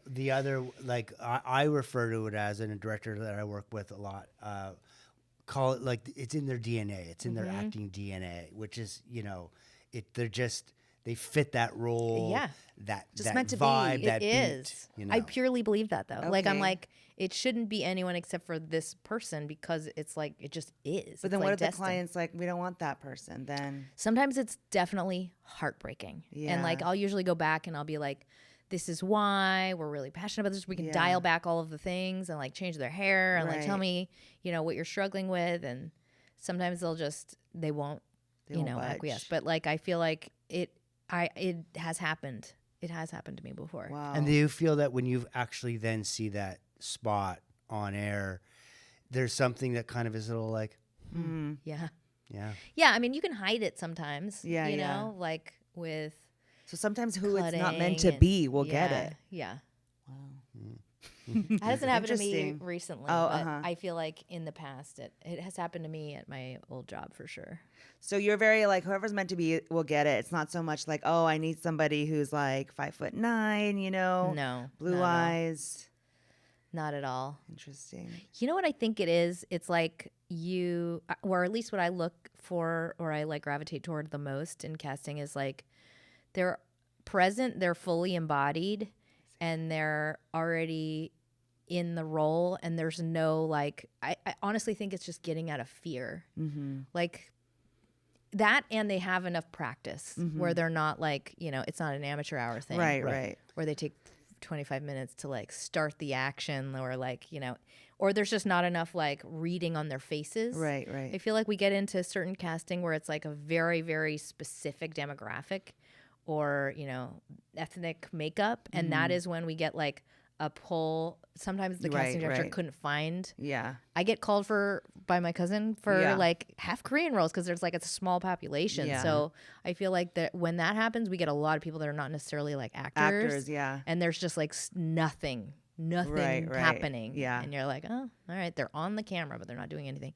The other, like I refer to it as, and a director that I work with a lot, call it like it's in their DNA. It's in their acting DNA, which is, they fit that role. Yeah. That meant to be. vibe, that It is. beat. I purely believe that though. Like I'm Okay. like, it shouldn't be anyone except for this person because it's like it just is. But then It's what like if the destined. client's like, we don't want that person? Then Sometimes it's definitely heartbreaking. And like Yeah. I'll usually go back and I'll be like, this is why we're really passionate about this. We can Yeah. dial back all of the things and like change their hair and like tell Right. me, what you're struggling with. And sometimes they won't, won't acquiesce. budge. But like I feel like it has happened. It has happened to me before. wow. And do you feel that when you actually then see that spot on air, there's something that kind of is a little like, Yeah. yeah. Yeah. I mean, you can hide it sometimes. Yeah, You yeah. know, like with So sometimes who it's not meant to cutting be will and- get yeah, it. Yeah. Wow. It hasn't happened to me Interesting. recently, Oh, but uh-huh. I feel like in the past it has happened to me at my old job for sure. So you're very like whoever's meant to be will get it. It's not so much like, oh, I need somebody who's like 5'9", No, blue not at all. eyes. Not at all. Interesting. You know what I think it is? It's like or at least what I look for or I like gravitate toward the most in casting is like they're present, they're fully embodied, and they're already in the role, and there's no like I honestly think it's just getting out of fear. Like that, and they have enough practice where they're not like, it's not an amateur hour thing. Right. Where they take 25 minutes to like start the action or like, or there's just not enough like reading on their faces. Right. I feel like we get into certain casting where it's like a very, very specific demographic or, ethnic makeup. And that is when we get like a pull. Sometimes the casting director right. couldn't find. Yeah. I get called by my cousin for Yeah. like half Korean roles because there's like it's a small population. Yeah. So I feel like that when that happens, we get a lot of people that are not necessarily like actors. Actors, yeah. And there's just like nothing Right. happening. Yeah. And you're like, oh, all right, they're on the camera, but they're not doing anything.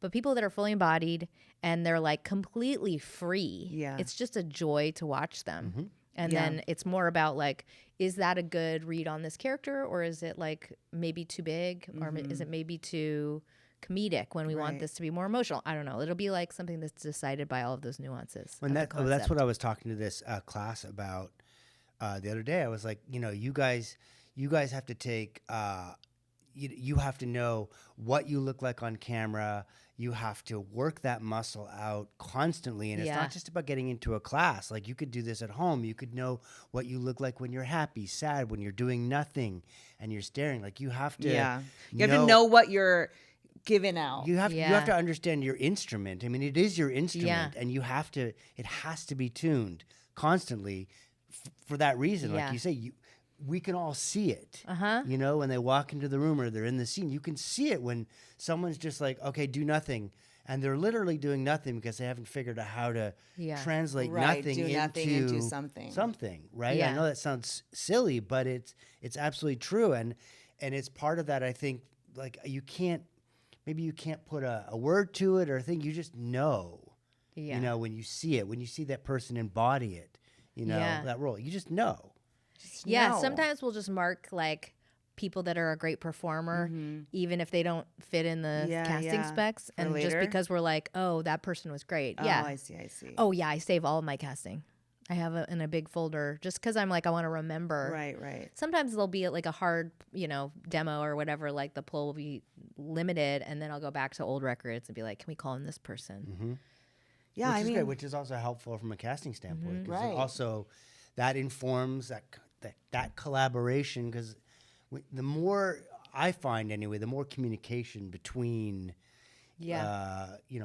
But people that are fully embodied and they're like completely free, Yeah. it's just a joy to watch them. And Yeah. then it's more about like, is that a good read on this character, or is it like maybe too big, or is it maybe too comedic when we want Right. this to be more emotional? I don't know. It'll be like something that's decided by all of those nuances. And of the that's what concept. I was talking to this class about the other day. I was like, you guys have to take, you have to know what you look like on camera. You have to work that muscle out constantly. And it's Yeah. not just about getting into a class. Like you could do this at home. You could know what you look like when you're happy, sad, when you're doing nothing and you're staring. Like you have to, Yeah. You have to know what you're giving out. you have Yeah. to understand your instrument. I mean, it is your instrument, Yeah. and it has to be tuned constantly for that reason. Yeah. Like you say, we can all see it. Uh-huh. When they walk into the room or they're in the scene, you can see it when someone's just like, okay, do nothing. And they're literally doing nothing because they haven't figured out how to Yeah. translate Right, nothing, do nothing into something. Something, right? I Yeah. know that sounds silly, but it's absolutely true. And it's part of that, I think, like you can't put a word to it or a thing. You just know, Yeah. when you see it, when you see that person embody it, Yeah. that role, you just know. Yeah, No. sometimes we'll just mark like people that are a great performer, even if they don't fit in the Mm-hmm. Yeah, casting yeah. specs, For and just later? because we're like, oh, that person was great. Oh, Yeah. I see. Oh yeah, I save all of my casting. I have it in a big folder just because I'm like I want to remember. Right. Sometimes there'll be like a hard, demo or whatever. Like the poll will be limited, and then I'll go back to old records and be like, can we call in this person? Yeah, which I is mean, great, which is also helpful from a casting standpoint. 'Cause Right. Also, that informs that collaboration because the more I find anyway, the more communication between,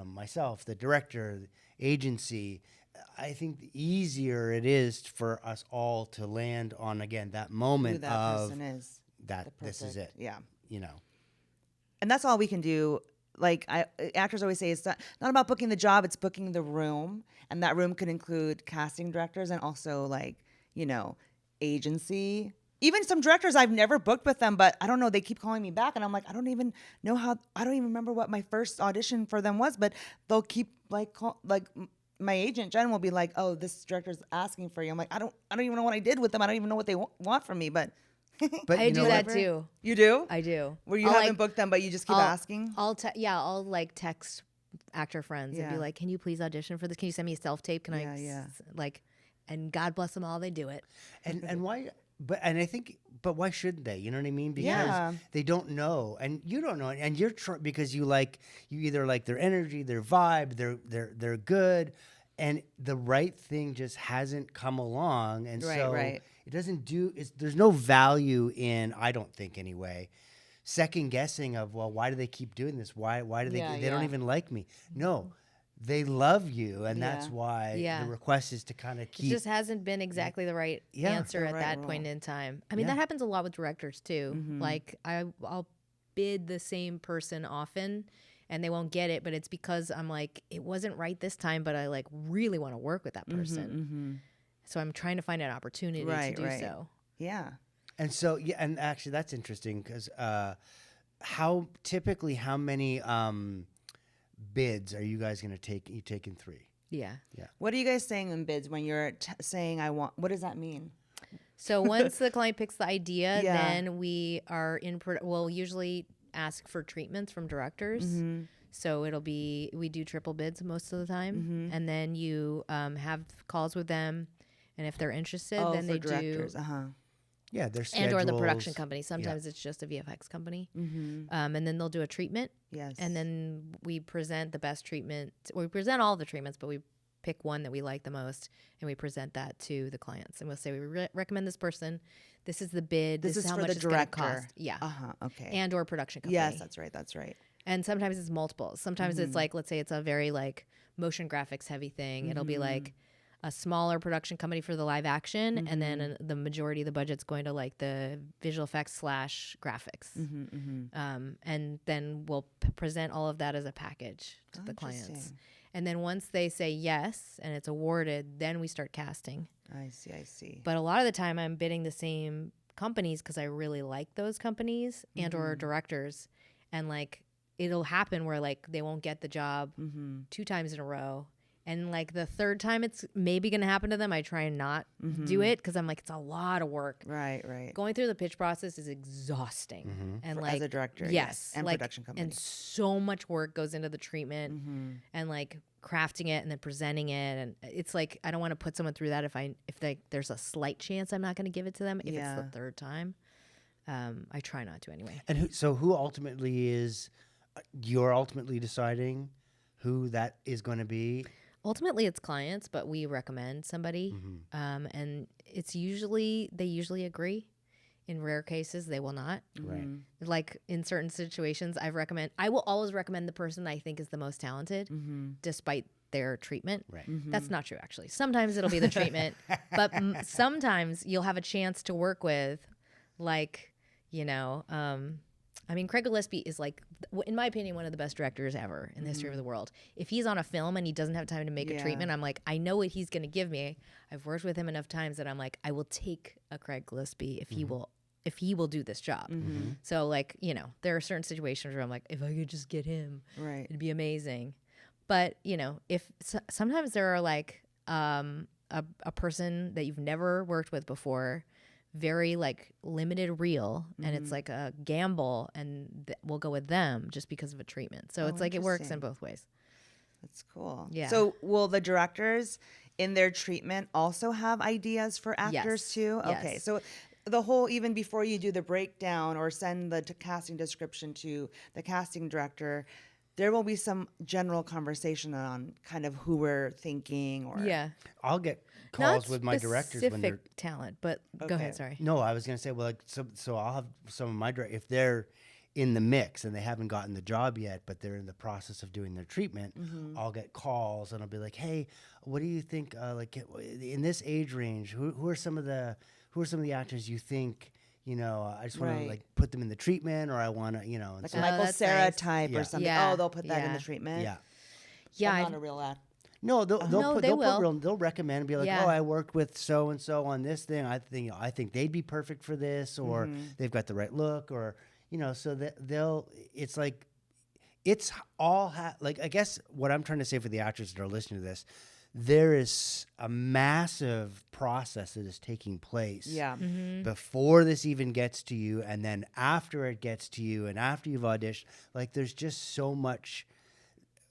myself, the director, the agency, I think the easier it is for us all to land on again that moment who that of person is. that this is it. Perfect. Yeah. And And that's all we can do. Like actors always say, it's not about booking the job; it's booking the room, and that room could include casting directors and also agency. Even some directors I've never booked with them, but I don't know. They keep calling me back, and I'm like, I don't even know how. I don't even remember what my first audition for them was, but they'll keep my agent Jen will be like, "Oh, this director's asking for you." I'm like, I don't even know what I did with them. I don't even know what they want from me, but But I you do know that what? too. You do? I do. Where you I'll, haven't like, booked them, but you just keep asking? I'll like text actor friends and be Yeah. like, "Can you please audition for this? Can you send me a self tape? Can Yeah. like?" And God bless them all, they do it. And why? But I think, but why shouldn't they? You know what I mean? Because Yeah. they don't know, and you don't know, and you're because you either like their energy, their vibe, they're good, and the right thing just hasn't come along, and so Right. it doesn't do. There's no value in, I don't think anyway, second guessing of, well, why do they keep doing this? Why do they? Yeah, They don't yeah. even like me. No. They love you, and that's Yeah. why Yeah. the request is to kind of It keep. just hasn't been exactly the right answer The at right that role. point in time. I mean, Yeah. that happens a lot with directors too. Like I'll bid the same person often and they won't get it, but it's because I'm like, it wasn't right this time, but I like really want to work with that person. So I'm trying to find an opportunity to do so. Yeah. And so, yeah, and actually that's interesting because how many bids are you guys going to take? You taking 3? Yeah. What are you guys saying in bids when you're saying I want? What does that mean? So once the client picks the idea, Yeah. then we are we'll usually ask for treatments from directors. So we do triple bids most of the time. And then you have calls with them. And if they're interested, then for they directors. do. Yeah, their And or the production schedules. company. Sometimes it's just a VFX company. And then they'll do a treatment. Yes. And then we present the best treatment. We present all the treatments, but we pick one that we like the most, and we present that to the clients. And we'll say, we recommend this person. This is the bid. This is how for much the it's going to director. cost. Yeah. Okay. And or production company. Yes, that's right. And sometimes it's multiple. Sometimes it's like, let's say it's a very like motion graphics heavy thing. It'll be like a smaller production company for the live action, and then the majority of the budget's going to like the visual effects / graphics. And then we'll present all of that as a package to the clients. Interesting. And then once they say yes and it's awarded, then we start casting. I see. But a lot of the time I'm bidding the same companies because I really like those companies and or directors. And like it'll happen where like they won't get the job 2 times in a row. And like the third time it's maybe going to happen to them, I try and not do it because I'm like, it's a lot of work. Right. Going through the pitch process is exhausting. And As like a director, yes, and like, production company. and so much work goes into the treatment and like crafting it and then presenting it. And it's like, I don't want to put someone through that if there's a slight chance I'm not going to give it to them. If it's the third time, I try not to anyway. And who ultimately is, you're ultimately deciding who that is going to be? Ultimately, it's clients, but we recommend somebody, and they usually agree. In rare cases, they will not. Right. Like in certain situations, I will always recommend the person I think is the most talented, despite their treatment. Right. That's not true, actually. Sometimes it'll be the treatment, but sometimes you'll have a chance to work with, like, I mean, Craig Gillespie is like, in my opinion, one of the best directors ever in the history of the world. If he's on a film and he doesn't have time to make a treatment, I'm like, I know what he's going to give me. I've worked with him enough times that I'm like, I will take a Craig Gillespie if he will do this job. So like, there are certain situations where I'm like, if I could just get him, it'd be amazing. But sometimes there are like a person that you've never worked with before, very like limited reel, and it's like a gamble, and we'll go with them just because of a treatment. So it's like it works in both ways. That's cool. Yeah. So will the directors in their treatment also have ideas for actors Yes. too? Yes. Okay. So the whole, even before you do the breakdown or send the casting description to the casting director, there will be some general conversation on kind of who we're thinking or I'll get calls with my directors when they're talent, but go ahead. Sorry. No, I was going to say, well, like, so I'll have some of my if they're in the mix and they haven't gotten the job yet, but they're in the process of doing their treatment, I'll get calls and I'll be like, hey, what do you think? Like in this age range, who are some of the actors you think? I just want to like put them in the treatment, or I want to, like a Michael Cera nice. type or something. Yeah. Oh, they'll put that in the treatment. Yeah. But not a real act. No, they'll recommend and be like, Yeah. oh, I worked with so and so on this thing. I think they'd be perfect for this, or they've got the right look, or so that it's like, it's all like, I guess what I'm trying to say for the actors that are listening to this, there is a massive process that is taking place Yeah. before this even gets to you, and then after it gets to you, and after you've auditioned. Like, there's just so much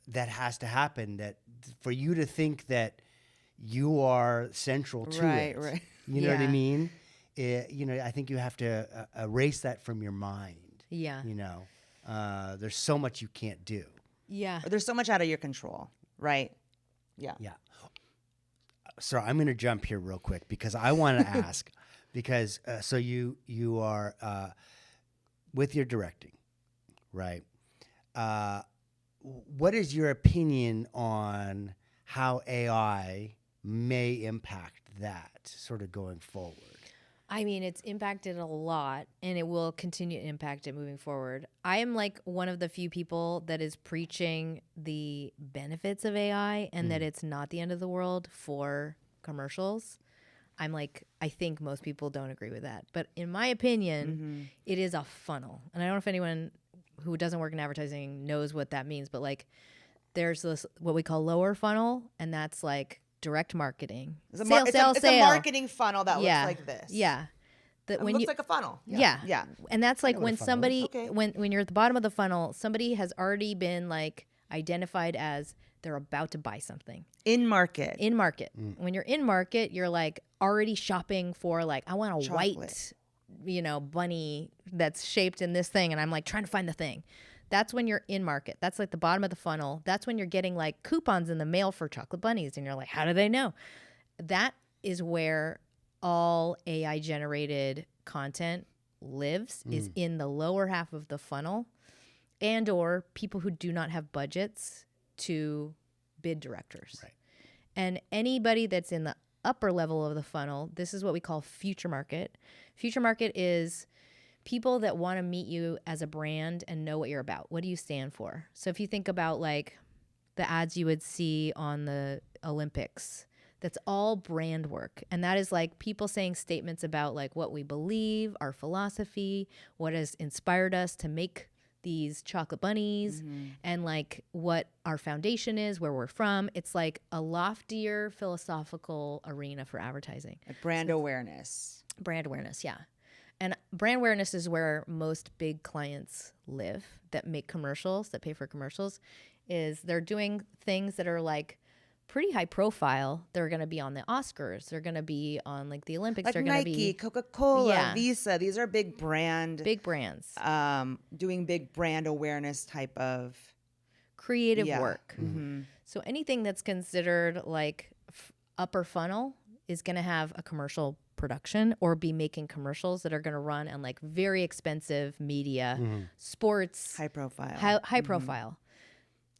that has to happen that for you to think that you are central to it. Right. You know what I Yeah. mean? I think you have to erase that from your mind. Yeah. There's so much you can't do. Yeah. There's so much out of your control, right? Yeah. Yeah. So I'm going to jump here real quick because I want to ask, because so you are with your directing, right? What is your opinion on how AI may impact that sort of going forward? I mean, it's impacted a lot, and it will continue to impact it moving forward. I am like one of the few people that is preaching the benefits of AI and that it's not the end of the world for commercials. I think most people don't agree with that. But in my opinion, it is a funnel. And I don't know if anyone who doesn't work in advertising knows what that means, but like there's this, what we call lower funnel, and that's like direct marketing. It's a marketing funnel that looks like this. Yeah. It looks like a funnel. Yeah. And that's like when somebody, Okay. when you're at the bottom of the funnel, somebody has already been like identified as they're about to buy something. In market. In market. When you're in market, you're like already shopping for like, I want a white, bunny that's shaped in this thing. And I'm like trying to find the thing. That's when you're in market. That's like the bottom of the funnel. That's when you're getting like coupons in the mail for chocolate bunnies. And you're like, how do they know? That is where all AI generated content lives, is in the lower half of the funnel, and or people who do not have budgets to bid directors. Right. And anybody that's in the upper level of the funnel, this is what we call future market. Future market is people that want to meet you as a brand and know what you're about. What do you stand for? So if you think about like the ads you would see on the Olympics, that's all brand work. And that is like people saying statements about like what we believe, our philosophy, what has inspired us to make these chocolate bunnies, and like what our foundation is, where we're from. It's like a loftier philosophical arena for advertising. Like brand awareness. Brand awareness, yeah. And brand awareness is where most big clients live that make commercials, that pay for commercials, is they're doing things that are like pretty high profile. They're going to be on the Oscars. They're going to be on like the Olympics. Like They're going to Nike, be Coca-Cola, Yeah. Visa. These are big brands. big brands, Doing big brand awareness type of creative yeah. work. So anything that's considered like upper funnel is going to have a commercial production or be making commercials that are going to run on like very expensive media, sports, high profile. high profile.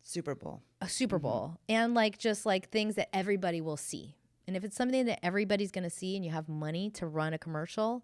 Super Bowl. A Super Bowl, and like just like things that everybody will see. And if it's something that everybody's going to see and you have money to run a commercial,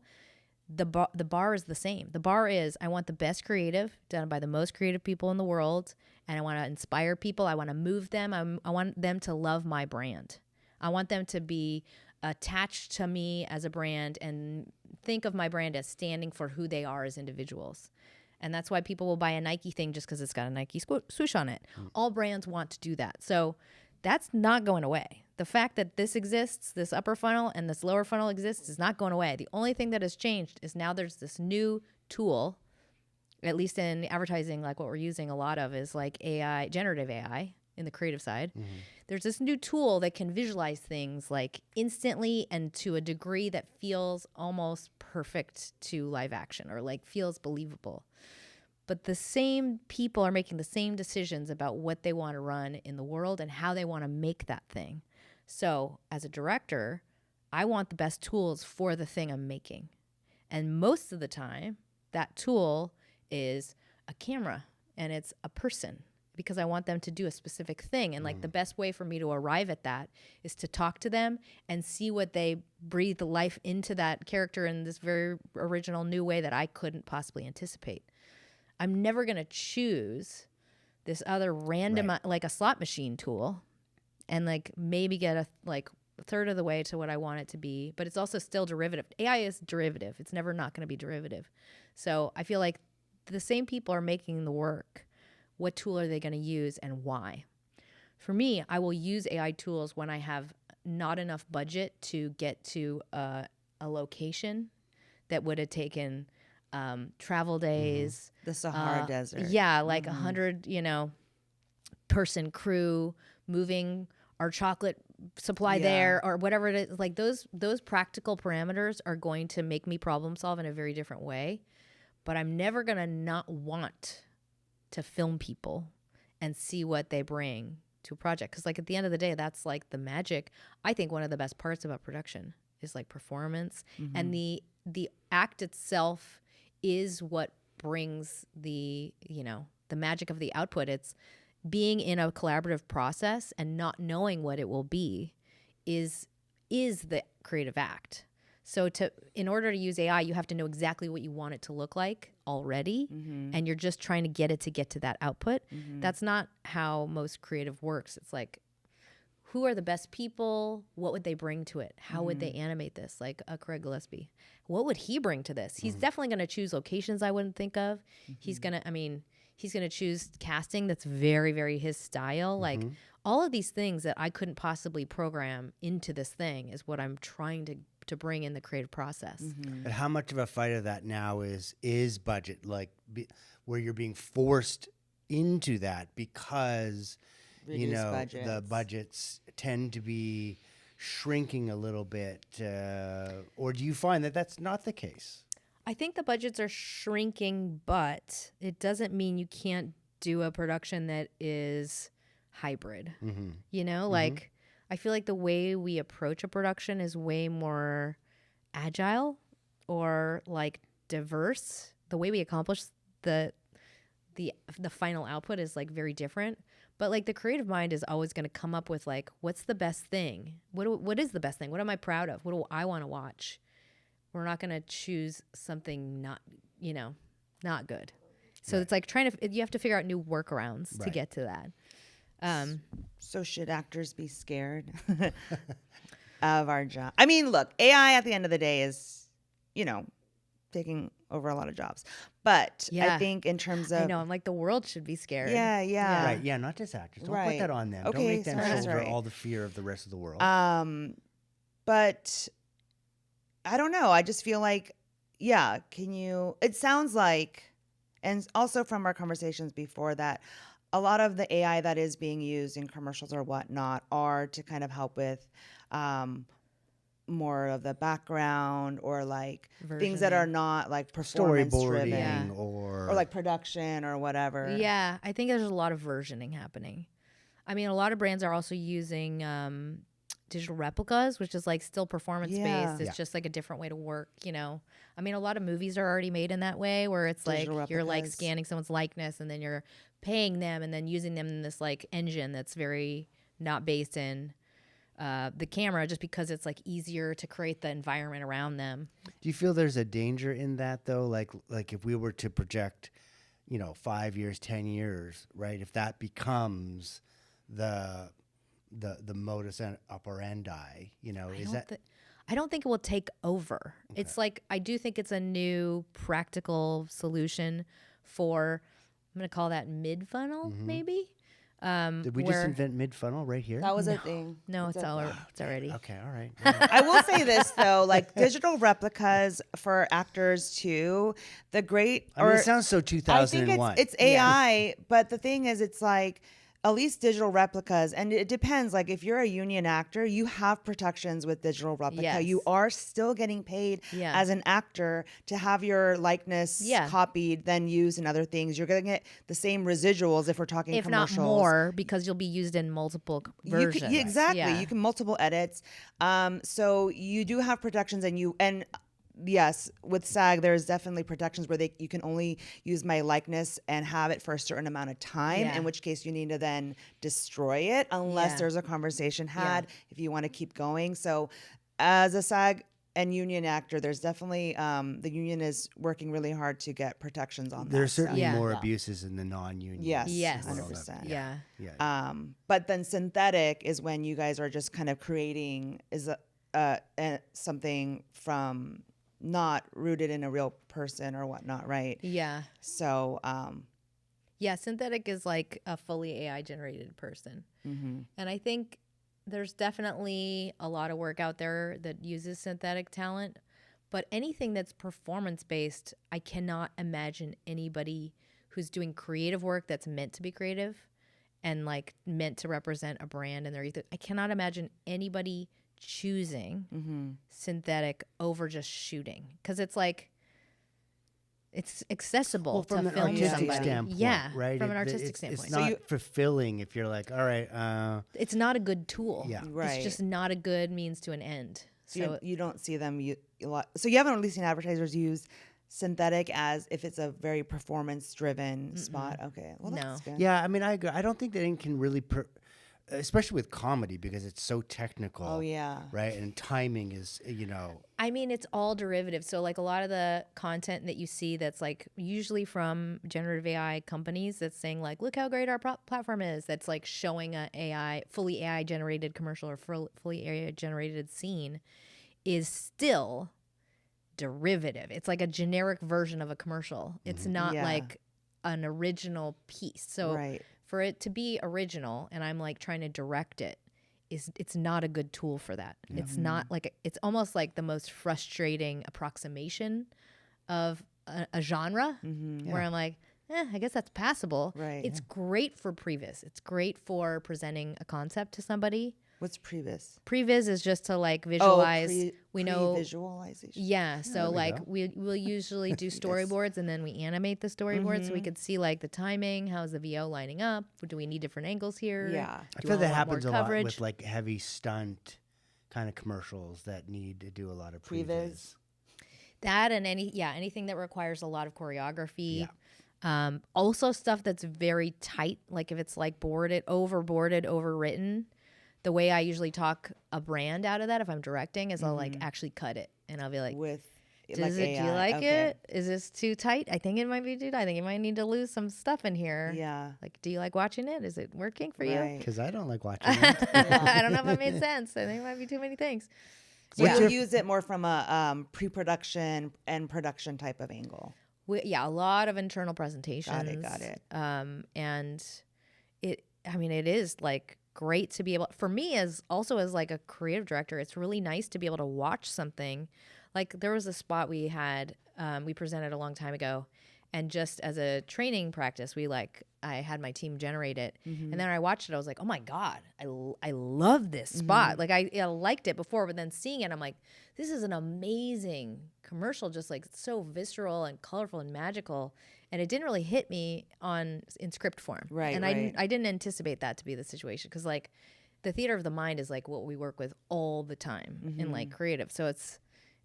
the bar is the same. The bar is, I want the best creative done by the most creative people in the world, and I want to inspire people. I want to move them. I want them to love my brand. I want them to be attached to me as a brand and think of my brand as standing for who they are as individuals. And that's why people will buy a Nike thing just because it's got a Nike swoosh on it. All brands want to do that. So that's not going away. The fact that this exists, this upper funnel and this lower funnel exists, is not going away. The only thing that has changed is now there's this new tool, at least in advertising, like what we're using a lot of is like AI, generative AI in the creative side. There's this new tool that can visualize things like instantly and to a degree that feels almost perfect to live action or like feels believable. But the same people are making the same decisions about what they want to run in the world and how they want to make that thing. So as a director, I want the best tools for the thing I'm making. And most of the time, that tool is a camera and it's a person, because I want them to do a specific thing. And like the best way for me to arrive at that is to talk to them and see what they breathe life into that character in this very original new way that I couldn't possibly anticipate. I'm never going to choose this other random, like a slot machine tool, and like maybe get a third of the way to what I want it to be. But it's also still derivative. AI is derivative. It's never not going to be derivative. So I feel like the same people are making the work. What tool are they going to use and why? for me, I will use AI tools when I have not enough budget to get to a location that would have taken travel days. The Sahara Desert. Yeah, like 100, person crew moving our chocolate supply there or whatever it is. Like those practical parameters are going to make me problem solve in a very different way. But I'm never going to not want to film people and see what they bring to a project. Because like at the end of the day, that's like the magic. I think one of the best parts about production is like performance. And the act itself is what brings the magic of the output. It's being in a collaborative process and not knowing what it will be is the creative act. So in order to use AI, you have to know exactly what you want it to look like already, and you're just trying to get to that output. That's not how most creative works. It's like, who are the best people? What would they bring to it? How would they animate this? Like a Craig Gillespie. What would he bring to this? He's definitely going to choose locations I wouldn't think of. He's going to choose casting that's very, very his style. Like all of these things that I couldn't possibly program into this thing is what I'm trying to bring in the creative process. But how much of a fight of that now is budget, like where you're being forced into that because the budgets tend to be shrinking a little bit, or do you find that that's not the case? I think the budgets are shrinking, but it doesn't mean you can't do a production that is hybrid. Like I feel like the way we approach a production is way more agile or like diverse. The way we accomplish the final output is like very different. But like the creative mind is always going to come up with like, what's the best thing? What is the best thing? What am I proud of? What do I want to watch? We're not going to choose something not good. So it's like you have to figure out new workarounds to get to that. So should actors be scared of our job? I mean, look, AI at the end of the day is, taking over a lot of jobs. But I think in terms of... I know, I'm like, the world should be scared. Yeah. Right, yeah, not just actors. Don't put that on them. Don't make them shoulder all the fear of the rest of the world. But I don't know. I just feel like, it sounds like, and also from our conversations before that, a lot of the AI that is being used in commercials or whatnot are to kind of help with more of the background or like things that are not like performance driven or like production or whatever. Yeah, I think there's a lot of versioning happening. I mean, a lot of brands are also using digital replicas, which is like still performance based. It's just like a different way to work, I mean, a lot of movies are already made in that way where it's digital like replicas. You're like scanning someone's likeness and then you're paying them and then using them in this like engine that's very not based in the camera, just because it's like easier to create the environment around them. Do you feel there's a danger in that though? Like if we were to project, 5 years, 10 years, right? If that becomes the modus operandi, I don't think it will take over. Okay. It's like, I do think it's a new practical solution for, I'm going to call that mid-funnel, maybe. Did we just invent mid-funnel right here? That was a thing. No, it's already. Okay, all right. I will say this, though, like digital replicas for actors, too. It sounds so 2001. I think it's AI, but the thing is, it's like, at least digital replicas, and it depends. Like if you're a union actor, you have protections with digital replica. Yes. You are still getting paid as an actor to have your likeness copied, then used in other things. You're going to get the same residuals if we're talking commercials. If not more, because you'll be used in multiple versions. Exactly. Yeah. You can multiple edits. So you do have protections, and yes, with SAG, there's definitely protections where you can only use my likeness and have it for a certain amount of time, in which case you need to then destroy it unless there's a conversation had if you want to keep going. So as a SAG and union actor, there's definitely, the union is working really hard to get protections on that. There's certainly more abuses in the non-union. Yes, 100%. Yeah. But then synthetic is when you guys are just kind of creating something from not rooted in a real person or whatnot, right? Yeah. So, Yeah, synthetic is like a fully AI generated person. And I think there's definitely a lot of work out there that uses synthetic talent, but anything that's performance based, I cannot imagine anybody who's doing creative work that's meant to be creative and like meant to represent a brand and their ethos. I cannot imagine anybody choosing synthetic over just shooting, because it's like it's accessible to from an film artistic somebody. standpoint, Yeah, right? from an artistic standpoint. It's not fulfilling if you're like, all right, It's not a good tool. Yeah. Right. It's just not a good means to an end. So you don't see them a lot. So you haven't really seen advertisers use synthetic as if it's a very performance driven spot. Okay, well that's good. yeah. I mean, I agree. I don't think that it can really, especially with comedy, because it's so technical. Oh yeah. Right, and timing is, I mean, it's all derivative. So like a lot of the content that you see that's like usually from generative AI companies that's saying like, look how great our platform is. That's like showing a fully AI generated commercial or fully AI generated scene is still derivative. It's like a generic version of a commercial. It's not like an original piece. So for it to be original and I'm like trying to direct it, it's not a good tool for that. It's not like it's almost like the most frustrating approximation of a genre where I'm like, I guess that's passable. Right. It's great for previs. It's great for presenting a concept to somebody. What's previs? Previs is just to like visualize. We know visualization. Yeah, so like we'll usually do storyboards and then we animate the storyboard so we could see like the timing, how's the VO lining up, do we need different angles here? Yeah. I feel that happens a lot with like heavy stunt kind of commercials that need to do a lot of previs. That and anything that requires a lot of choreography. Yeah. Also stuff that's very tight, like if it's like overwritten. The way I usually talk a brand out of that, if I'm directing, is I'll like actually cut it, and I'll be like, do you like it? Is this too tight? I think it might be too tight. I think you might need to lose some stuff in here. Yeah. Like, do you like watching it? Is it working for you? Because I don't like watching it. I don't know if it made sense. I think it might be too many things. So you use it more from a pre-production and production type of angle. A lot of internal presentations. Got it. And it is like great to be able, for me as like a creative director, it's really nice to be able to watch something. Like there was a spot we had, we presented a long time ago, and just as a training practice, I had my team generate it, and then I watched it. I was like, oh my god, I love this spot. Like I liked it before, but then seeing it, I'm like, this is an amazing commercial. Just like it's so visceral and colorful and magical, and it didn't really hit me in script form. Right. And I didn't anticipate that to be the situation, because like the theater of the mind is like what we work with all the time in like creative. So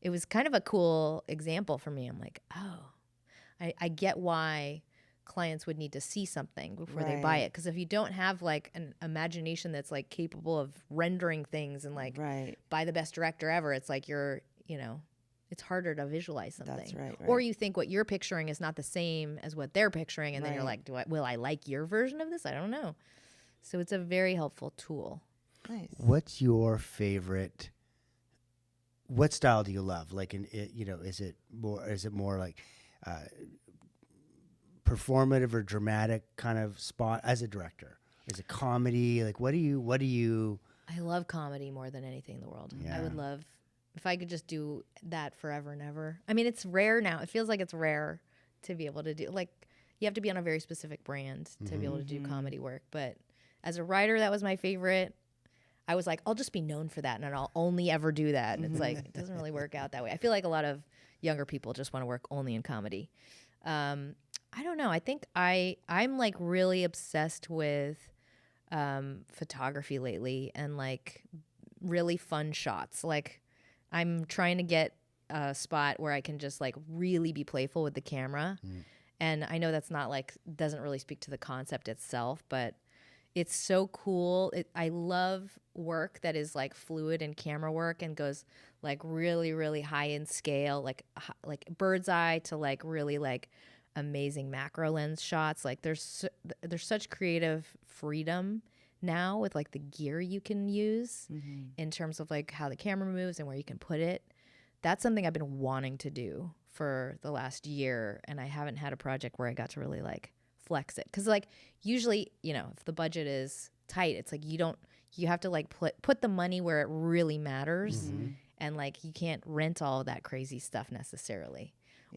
it was kind of a cool example for me. I'm like, oh, I get why clients would need to see something before they buy it. Because if you don't have like an imagination that's like capable of rendering things and like by the best director ever, it's like it's harder to visualize something. That's right. Or you think what you're picturing is not the same as what they're picturing, and then you're like, will I like your version of this? I don't know. So it's a very helpful tool. Nice. What's your favorite? What style do you love? Like, is it more like performative or dramatic kind of spot as a director? Is it comedy? Like, what do you? I love comedy more than anything in the world. Yeah. I would love if I could just do that forever and ever. I mean, it's rare now. It feels like it's rare to be able to do, like, you have to be on a very specific brand to be able to do comedy work. But as a writer, that was my favorite. I was like, I'll just be known for that, and I'll only ever do that. And it's like, it doesn't really work out that way. I feel like a lot of younger people just want to work only in comedy. I don't know. I think I'm like really obsessed with photography lately, and like really fun shots. Like I'm trying to get a spot where I can just like really be playful with the camera. And I know that's not like, doesn't really speak to the concept itself, but it's so cool. I love work that is like fluid and camera work and goes like really, really high in scale, like bird's eye to like really like amazing macro lens shots. Like there's such creative freedom now with like the gear you can use in terms of like how the camera moves and where you can put it. That's something I've been wanting to do for the last year, and I haven't had a project where I got to really like flex it. Because like usually, you know, if the budget is tight, it's like you have to like put the money where it really matters. And like you can't rent all of that crazy stuff necessarily.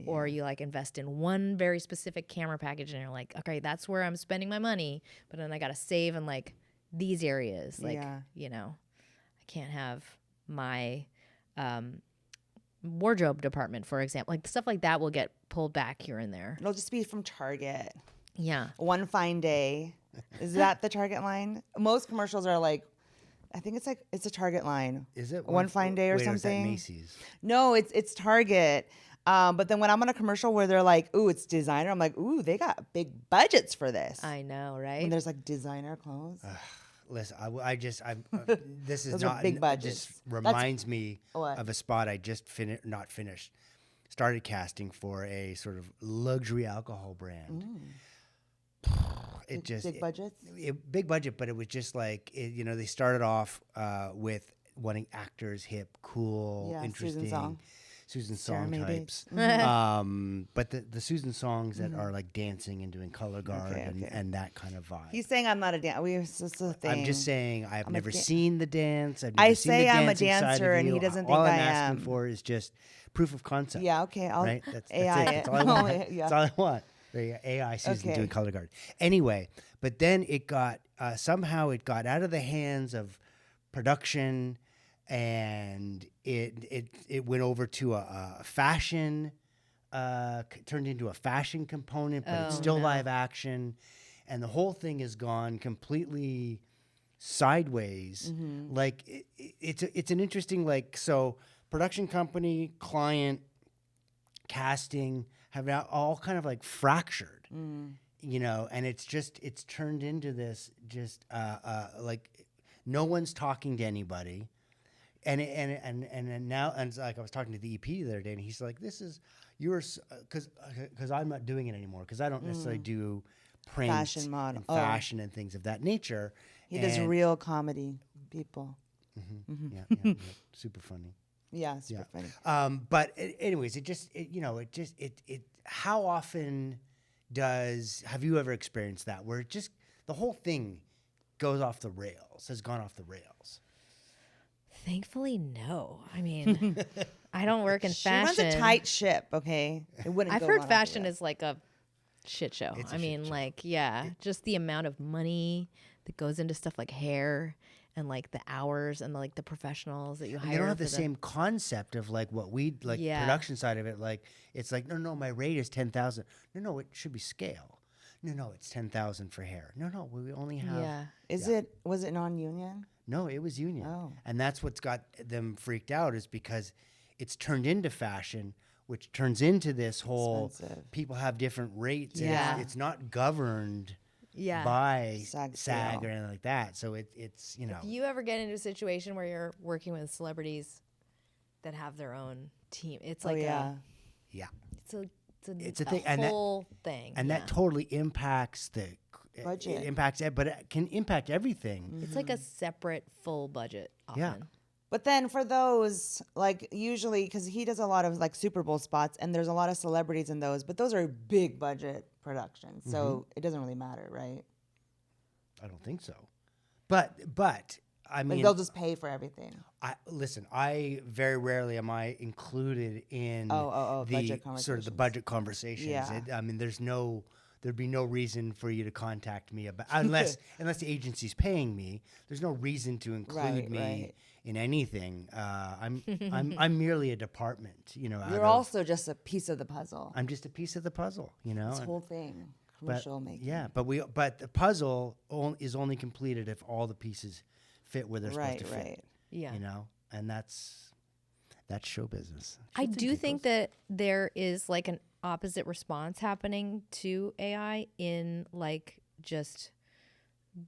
Or you like invest in one very specific camera package and you're like, okay, that's where I'm spending my money. But then I got to save in like these areas. Like, you know, I can't have my wardrobe department, for example. Like stuff like that will get pulled back here and there. It'll just be from Target. Yeah. One fine day. Is that the Target line? Most commercials are like, I think it's a Target line. Is it one fine day or something? Or is that Macy's? No, it's Target. But then when I'm on a commercial where they're like, "Ooh, it's designer," I'm like, "Ooh, they got big budgets for this." I know, right? When there's like designer clothes. Listen, this is Those are not big budgets. Just reminds me What? of a spot I just started casting for a sort of luxury alcohol brand. It just big budgets. Big budget, but it was just like they started off with wanting actors, hip, cool, interesting. Susan Song types. But the Susan Songs that are like dancing and doing color guard and that kind of vibe. He's saying I'm not a dancer. It's just a thing. I'm just saying I've never seen the dance. I've I never seen say the I'm a dancing side dancer of and you. he doesn't All think I'm I asking am. for is just proof of concept. Yeah, okay. Right? That's AI it. That's all I want. Yeah. That's all I want. The AI Susan doing color guard. Anyway, but then it got somehow it got out of the hands of production, and it went over to a fashion, turned into a fashion component, but it's still live action, and the whole thing has gone completely sideways. Like it's an interesting so production company, client, casting have now all kind of like fractured, and it's turned into this just like no one's talking to anybody. And now, and like I was talking to the EP the other day, and he's like, "This is yours," because I'm not doing it anymore because I don't necessarily do print, Fashion model, and fashion and things of that nature. He does real comedy, people. Yeah, super funny. Yeah, super funny. But anyways, how often have you ever experienced that where the whole thing has gone off the rails? Thankfully, no. I mean, I don't work in fashion. She runs a tight ship, okay? I've heard fashion is like a shit show. Just the amount of money that goes into stuff like hair and like the hours and like the professionals that you hire. They don't have the same concept of like what we like production side of it. Like it's like no, my rate is 10,000. No, it should be scale. No, it's 10,000 for hair. No, we only have. Yeah. Was it non-union? No, it was union. And that's what's got them freaked out is because it's turned into fashion, which turns into this whole people have different rates. Yeah. It's not governed by SAG or anything like that. So it's If you ever get into a situation where you're working with celebrities that have their own team, it's like it's a thing, whole thing. And that totally impacts the budget. It impacts it, but it can impact everything. It's like a separate full budget often. Yeah. But then for those, like usually, because he does a lot of like Super Bowl spots, and there's a lot of celebrities in those, but those are big budget productions, so it doesn't really matter, right? I don't think so. But I mean, they'll just pay for everything. I very rarely am I included in the budget sort of the budget conversations. Yeah. There'd be no reason for you to contact me about unless the agency's paying me. There's no reason to include me in anything. I'm merely a department. You're also just a piece of the puzzle. I'm just a piece of the puzzle. This whole thing, commercial making. Yeah, but the puzzle is only completed if all the pieces fit where they're supposed to fit. Right. Yeah. And that's show business. I do think that there is like an opposite response happening to AI in like just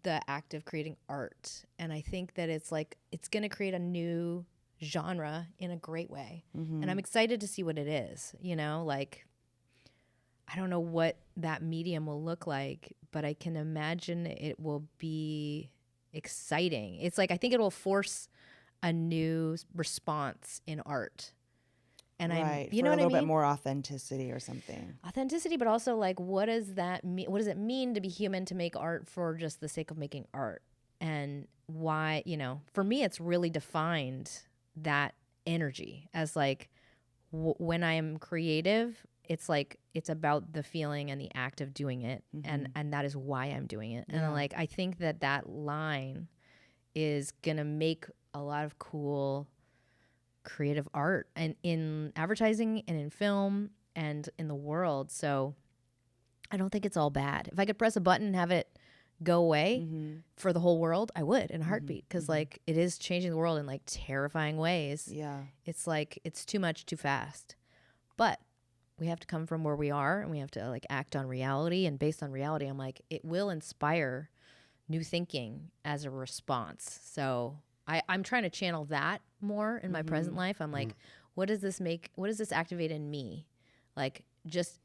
the act of creating art. And I think that it's going to create a new genre in a great way. And I'm excited to see what it is, like I don't know what that medium will look like, but I can imagine it will be exciting. It's like I think it will force a new response in art. And right. you For know a what I little mean? bit more authenticity or something. Authenticity, but also like, what does that mean? What does it mean to be human, to make art for just the sake of making art? And why, for me, it's really defined that energy as like, when I am creative, it's like, it's about the feeling and the act of doing it. And that is why I'm doing it. And like, I think that line is going to make a lot of cool creative art and in advertising and in film and in the world. So I don't think it's all bad. If I could press a button and have it go away for the whole world, I would in a heartbeat, because like it is changing the world in like terrifying ways. Yeah. It's like it's too much too fast. But we have to come from where we are, and we have to like act on reality, and based on reality, I'm like, it will inspire new thinking as a response. So I'm trying to channel that more in my present life. I'm like, what does this activate in me? Like, just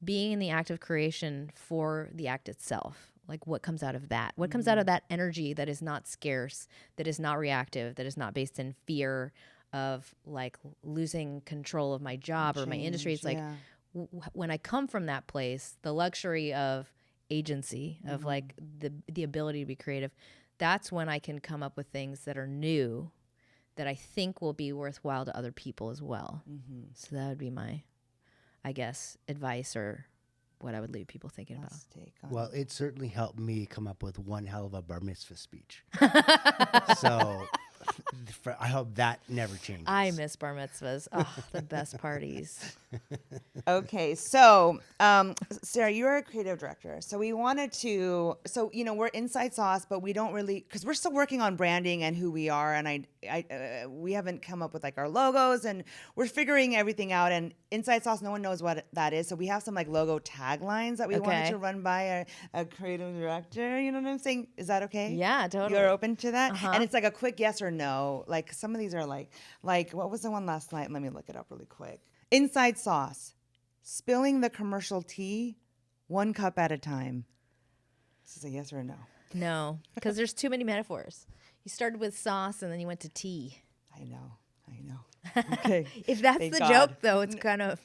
being in the act of creation for the act itself. Like, what comes out of that? What comes out of that energy that is not scarce, that is not reactive, that is not based in fear of like losing control of my job or my industry? It's like, when I come from that place, the luxury of agency, of like the ability to be creative, that's when I can come up with things that are new, that I think will be worthwhile to other people as well. So that would be my, I guess, advice, or what I would leave people thinking about. Well, it certainly helped me come up with one hell of a bar mitzvah speech. So I hope that never changes. I miss bar mitzvahs. Oh, the best parties. Okay, so Sarah, you're a creative director. So we wanted to, we're Inside Sauce, but we don't really, because we're still working on branding and who we are, and we haven't come up with like our logos, and we're figuring everything out. And Inside Sauce, no one knows what that is, so we have some like logo taglines that we wanted to run by a creative director. You know what I'm saying? Is that okay? Yeah, totally. You're open to that, and it's like a quick yes or no. Like some of these are like what was the one last night? Let me look it up really quick. Inside Sauce. Spilling the commercial tea, 1 cup at a time. This is a yes or a no. No, because there's too many metaphors. You started with sauce and then you went to tea. I know. Okay. If that's Thank the God. joke, though, it's kind of.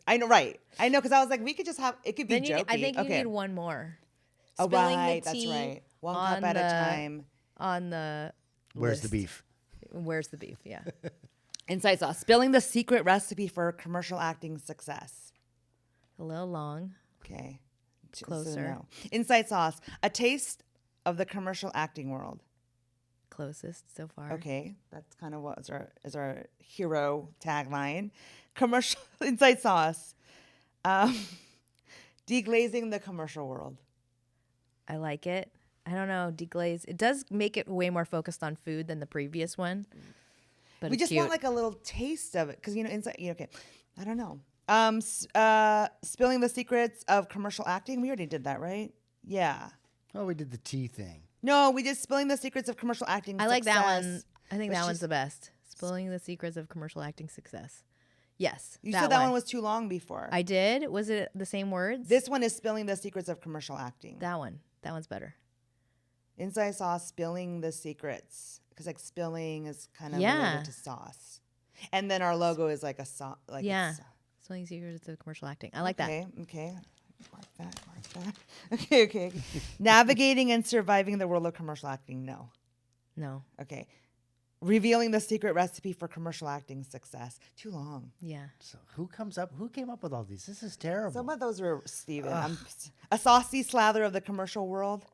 I know, right. I know, because I was like, we could just have, it could be jokey. I think you okay. need one more. Oh, Spilling right. the tea That's right. 1 cup at a time. On the Where's the list. beef? Where's the beef? Yeah. Inside Sauce. Spilling the secret recipe for commercial acting success. A little long. Okay. Closer. So no. Inside Sauce. A taste of the commercial acting world. Closest so far. Okay, that's kind of what is our hero tagline. Commercial Inside Sauce. Deglazing the commercial world. I like it. I don't know, deglaze. It does make it way more focused on food than the previous one. But We it's just cute. want like a little taste of it, because inside. Okay, I don't know. Spilling the secrets of commercial acting. We already did that, right? Yeah. Oh, we did the tea thing. No, we did spilling the secrets of commercial acting. I like that one. success. I think But that one's she's- the best. Spilling the secrets of commercial acting success. Yes. You said that one was too long before. I did. Was it the same words? This one is spilling the secrets of commercial acting. That one. That one's better. Inside Sauce, spilling the secrets, because like spilling is kind of Yeah. related to sauce, and then our logo is like a sauce. Like Yeah. it's- Spilling secrets of commercial acting. I like that. Okay. Mark that. Okay. Navigating and surviving the world of commercial acting. No. No. Okay. Revealing the secret recipe for commercial acting success. Too long. Yeah. So who came up with all these? This is terrible. Some of those were Stephen. A saucy slather of the commercial world.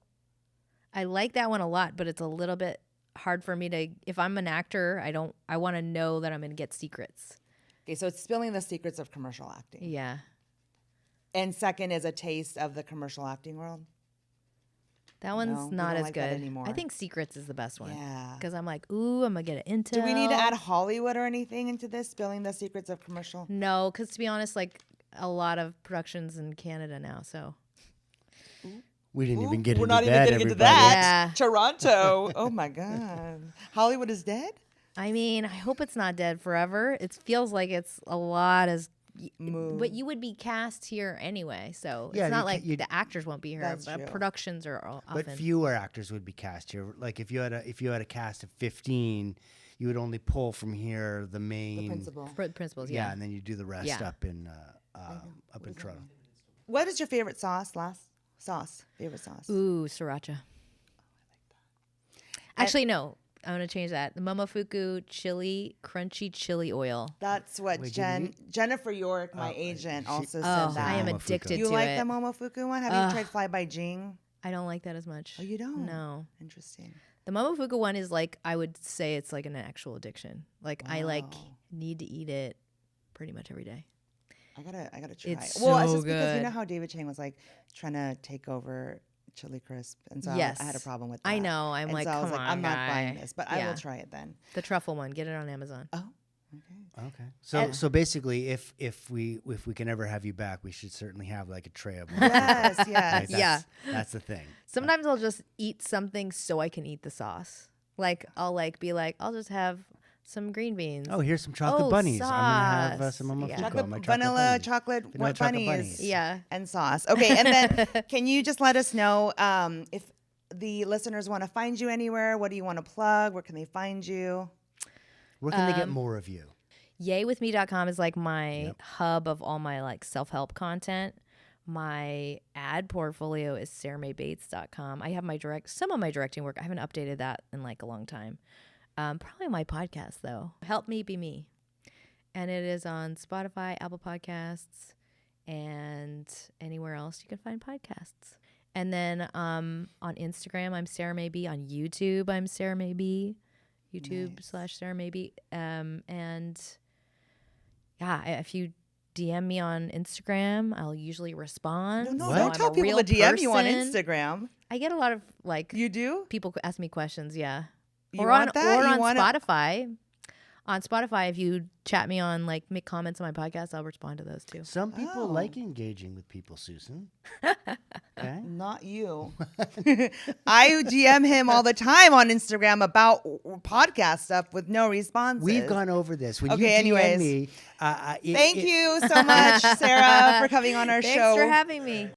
I like that one a lot, but it's a little bit hard for me to, if I'm an actor, I want to know that I'm going to get secrets. Okay, so it's spilling the secrets of commercial acting. Yeah. And second is a taste of the commercial acting world. That one's No, we not don't as like that good. anymore. I think secrets is the best one. Yeah. Because I'm like, ooh, I'm going to get an intel. Do we need to add Hollywood or anything into this? Spilling the secrets of commercial? No, because to be honest, like a lot of productions in Canada now, so. We didn't even get We're into not even that, getting into everybody. that. Yeah. Toronto. Oh my God. Hollywood is dead? I mean, I hope it's not dead forever. It feels like it's a lot as, but you would be cast here anyway, so Yeah, it's not you like ca- you- the actors won't be here. That's But true. productions are often. But fewer actors would be cast here. Like if you had a cast of 15, you would only pull from here the main Principal. Principles, Yeah, yeah. and then you do the rest Yeah. up in Toronto. What is your favorite sauce? Favorite sauce. Ooh, sriracha. Actually, no. I'm going to change that. The Momofuku crunchy chili oil. That's what Wait, Jennifer York, my agent, also said Oh, that. I am Momofuku. addicted You to like it. the Momofuku one? Have you tried Fly by Jing? I don't like that as much. Oh, you don't? No. Interesting. The Momofuku one is like, I would say it's like an actual addiction. Like I like need to eat it pretty much every day. I gotta try. It's Well, it's so just because you good. know how David Chang was like trying to take over Chili Crisp, and so Yes. I had a problem with that. I know. I'm And like, so I was come like, on, I'm not buying guy. this, but I Yeah. will try it then. The truffle one. Get it on Amazon. Oh, okay. Okay. So basically, if we can ever have you back, we should certainly have like a tray of. Yes, yes. Right? Yeah. That's the thing. Sometimes I'll just eat something so I can eat the sauce. Like I'll like be like, I'll just have some green beans. Oh, here's some chocolate bunnies. I'm gonna have sauce. some Momofuku. Yeah. on my Vanilla, bunnies. chocolate, Vanilla what chocolate bunnies? Yeah. And sauce. Okay, and then can you just let us know if the listeners want to find you anywhere? What do you want to plug? Where can they find you? Where can they get more of you? Yaywithme.com is like my hub of all my like self-help content. My ad portfolio is sarahmaybates.com. I have some of my directing work. I haven't updated that in like a long time. Probably my podcast though. Help Me Be Me. And it is on Spotify, Apple Podcasts, and anywhere else you can find podcasts. And then on Instagram, I'm Sarah Maybe. On YouTube, I'm Sarah Maybe. YouTube/Sarah Maybe. And yeah, if you DM me on Instagram, I'll usually respond. No, So don't I'm tell a people real to DM you on person. Instagram. I get a lot of like You do? people ask me questions, yeah. You or want on that? or You on wanna- Spotify. On Spotify, if you chat me on like make comments on my podcast, I'll respond to those too. Some people Oh. like engaging with people, Susan. Okay. Not you. I DM him all the time on Instagram about podcast stuff with no responses. We've gone over this. When Okay, you DM anyways. me, Thank you so much, Sarah, for coming on our Thanks show. for having me.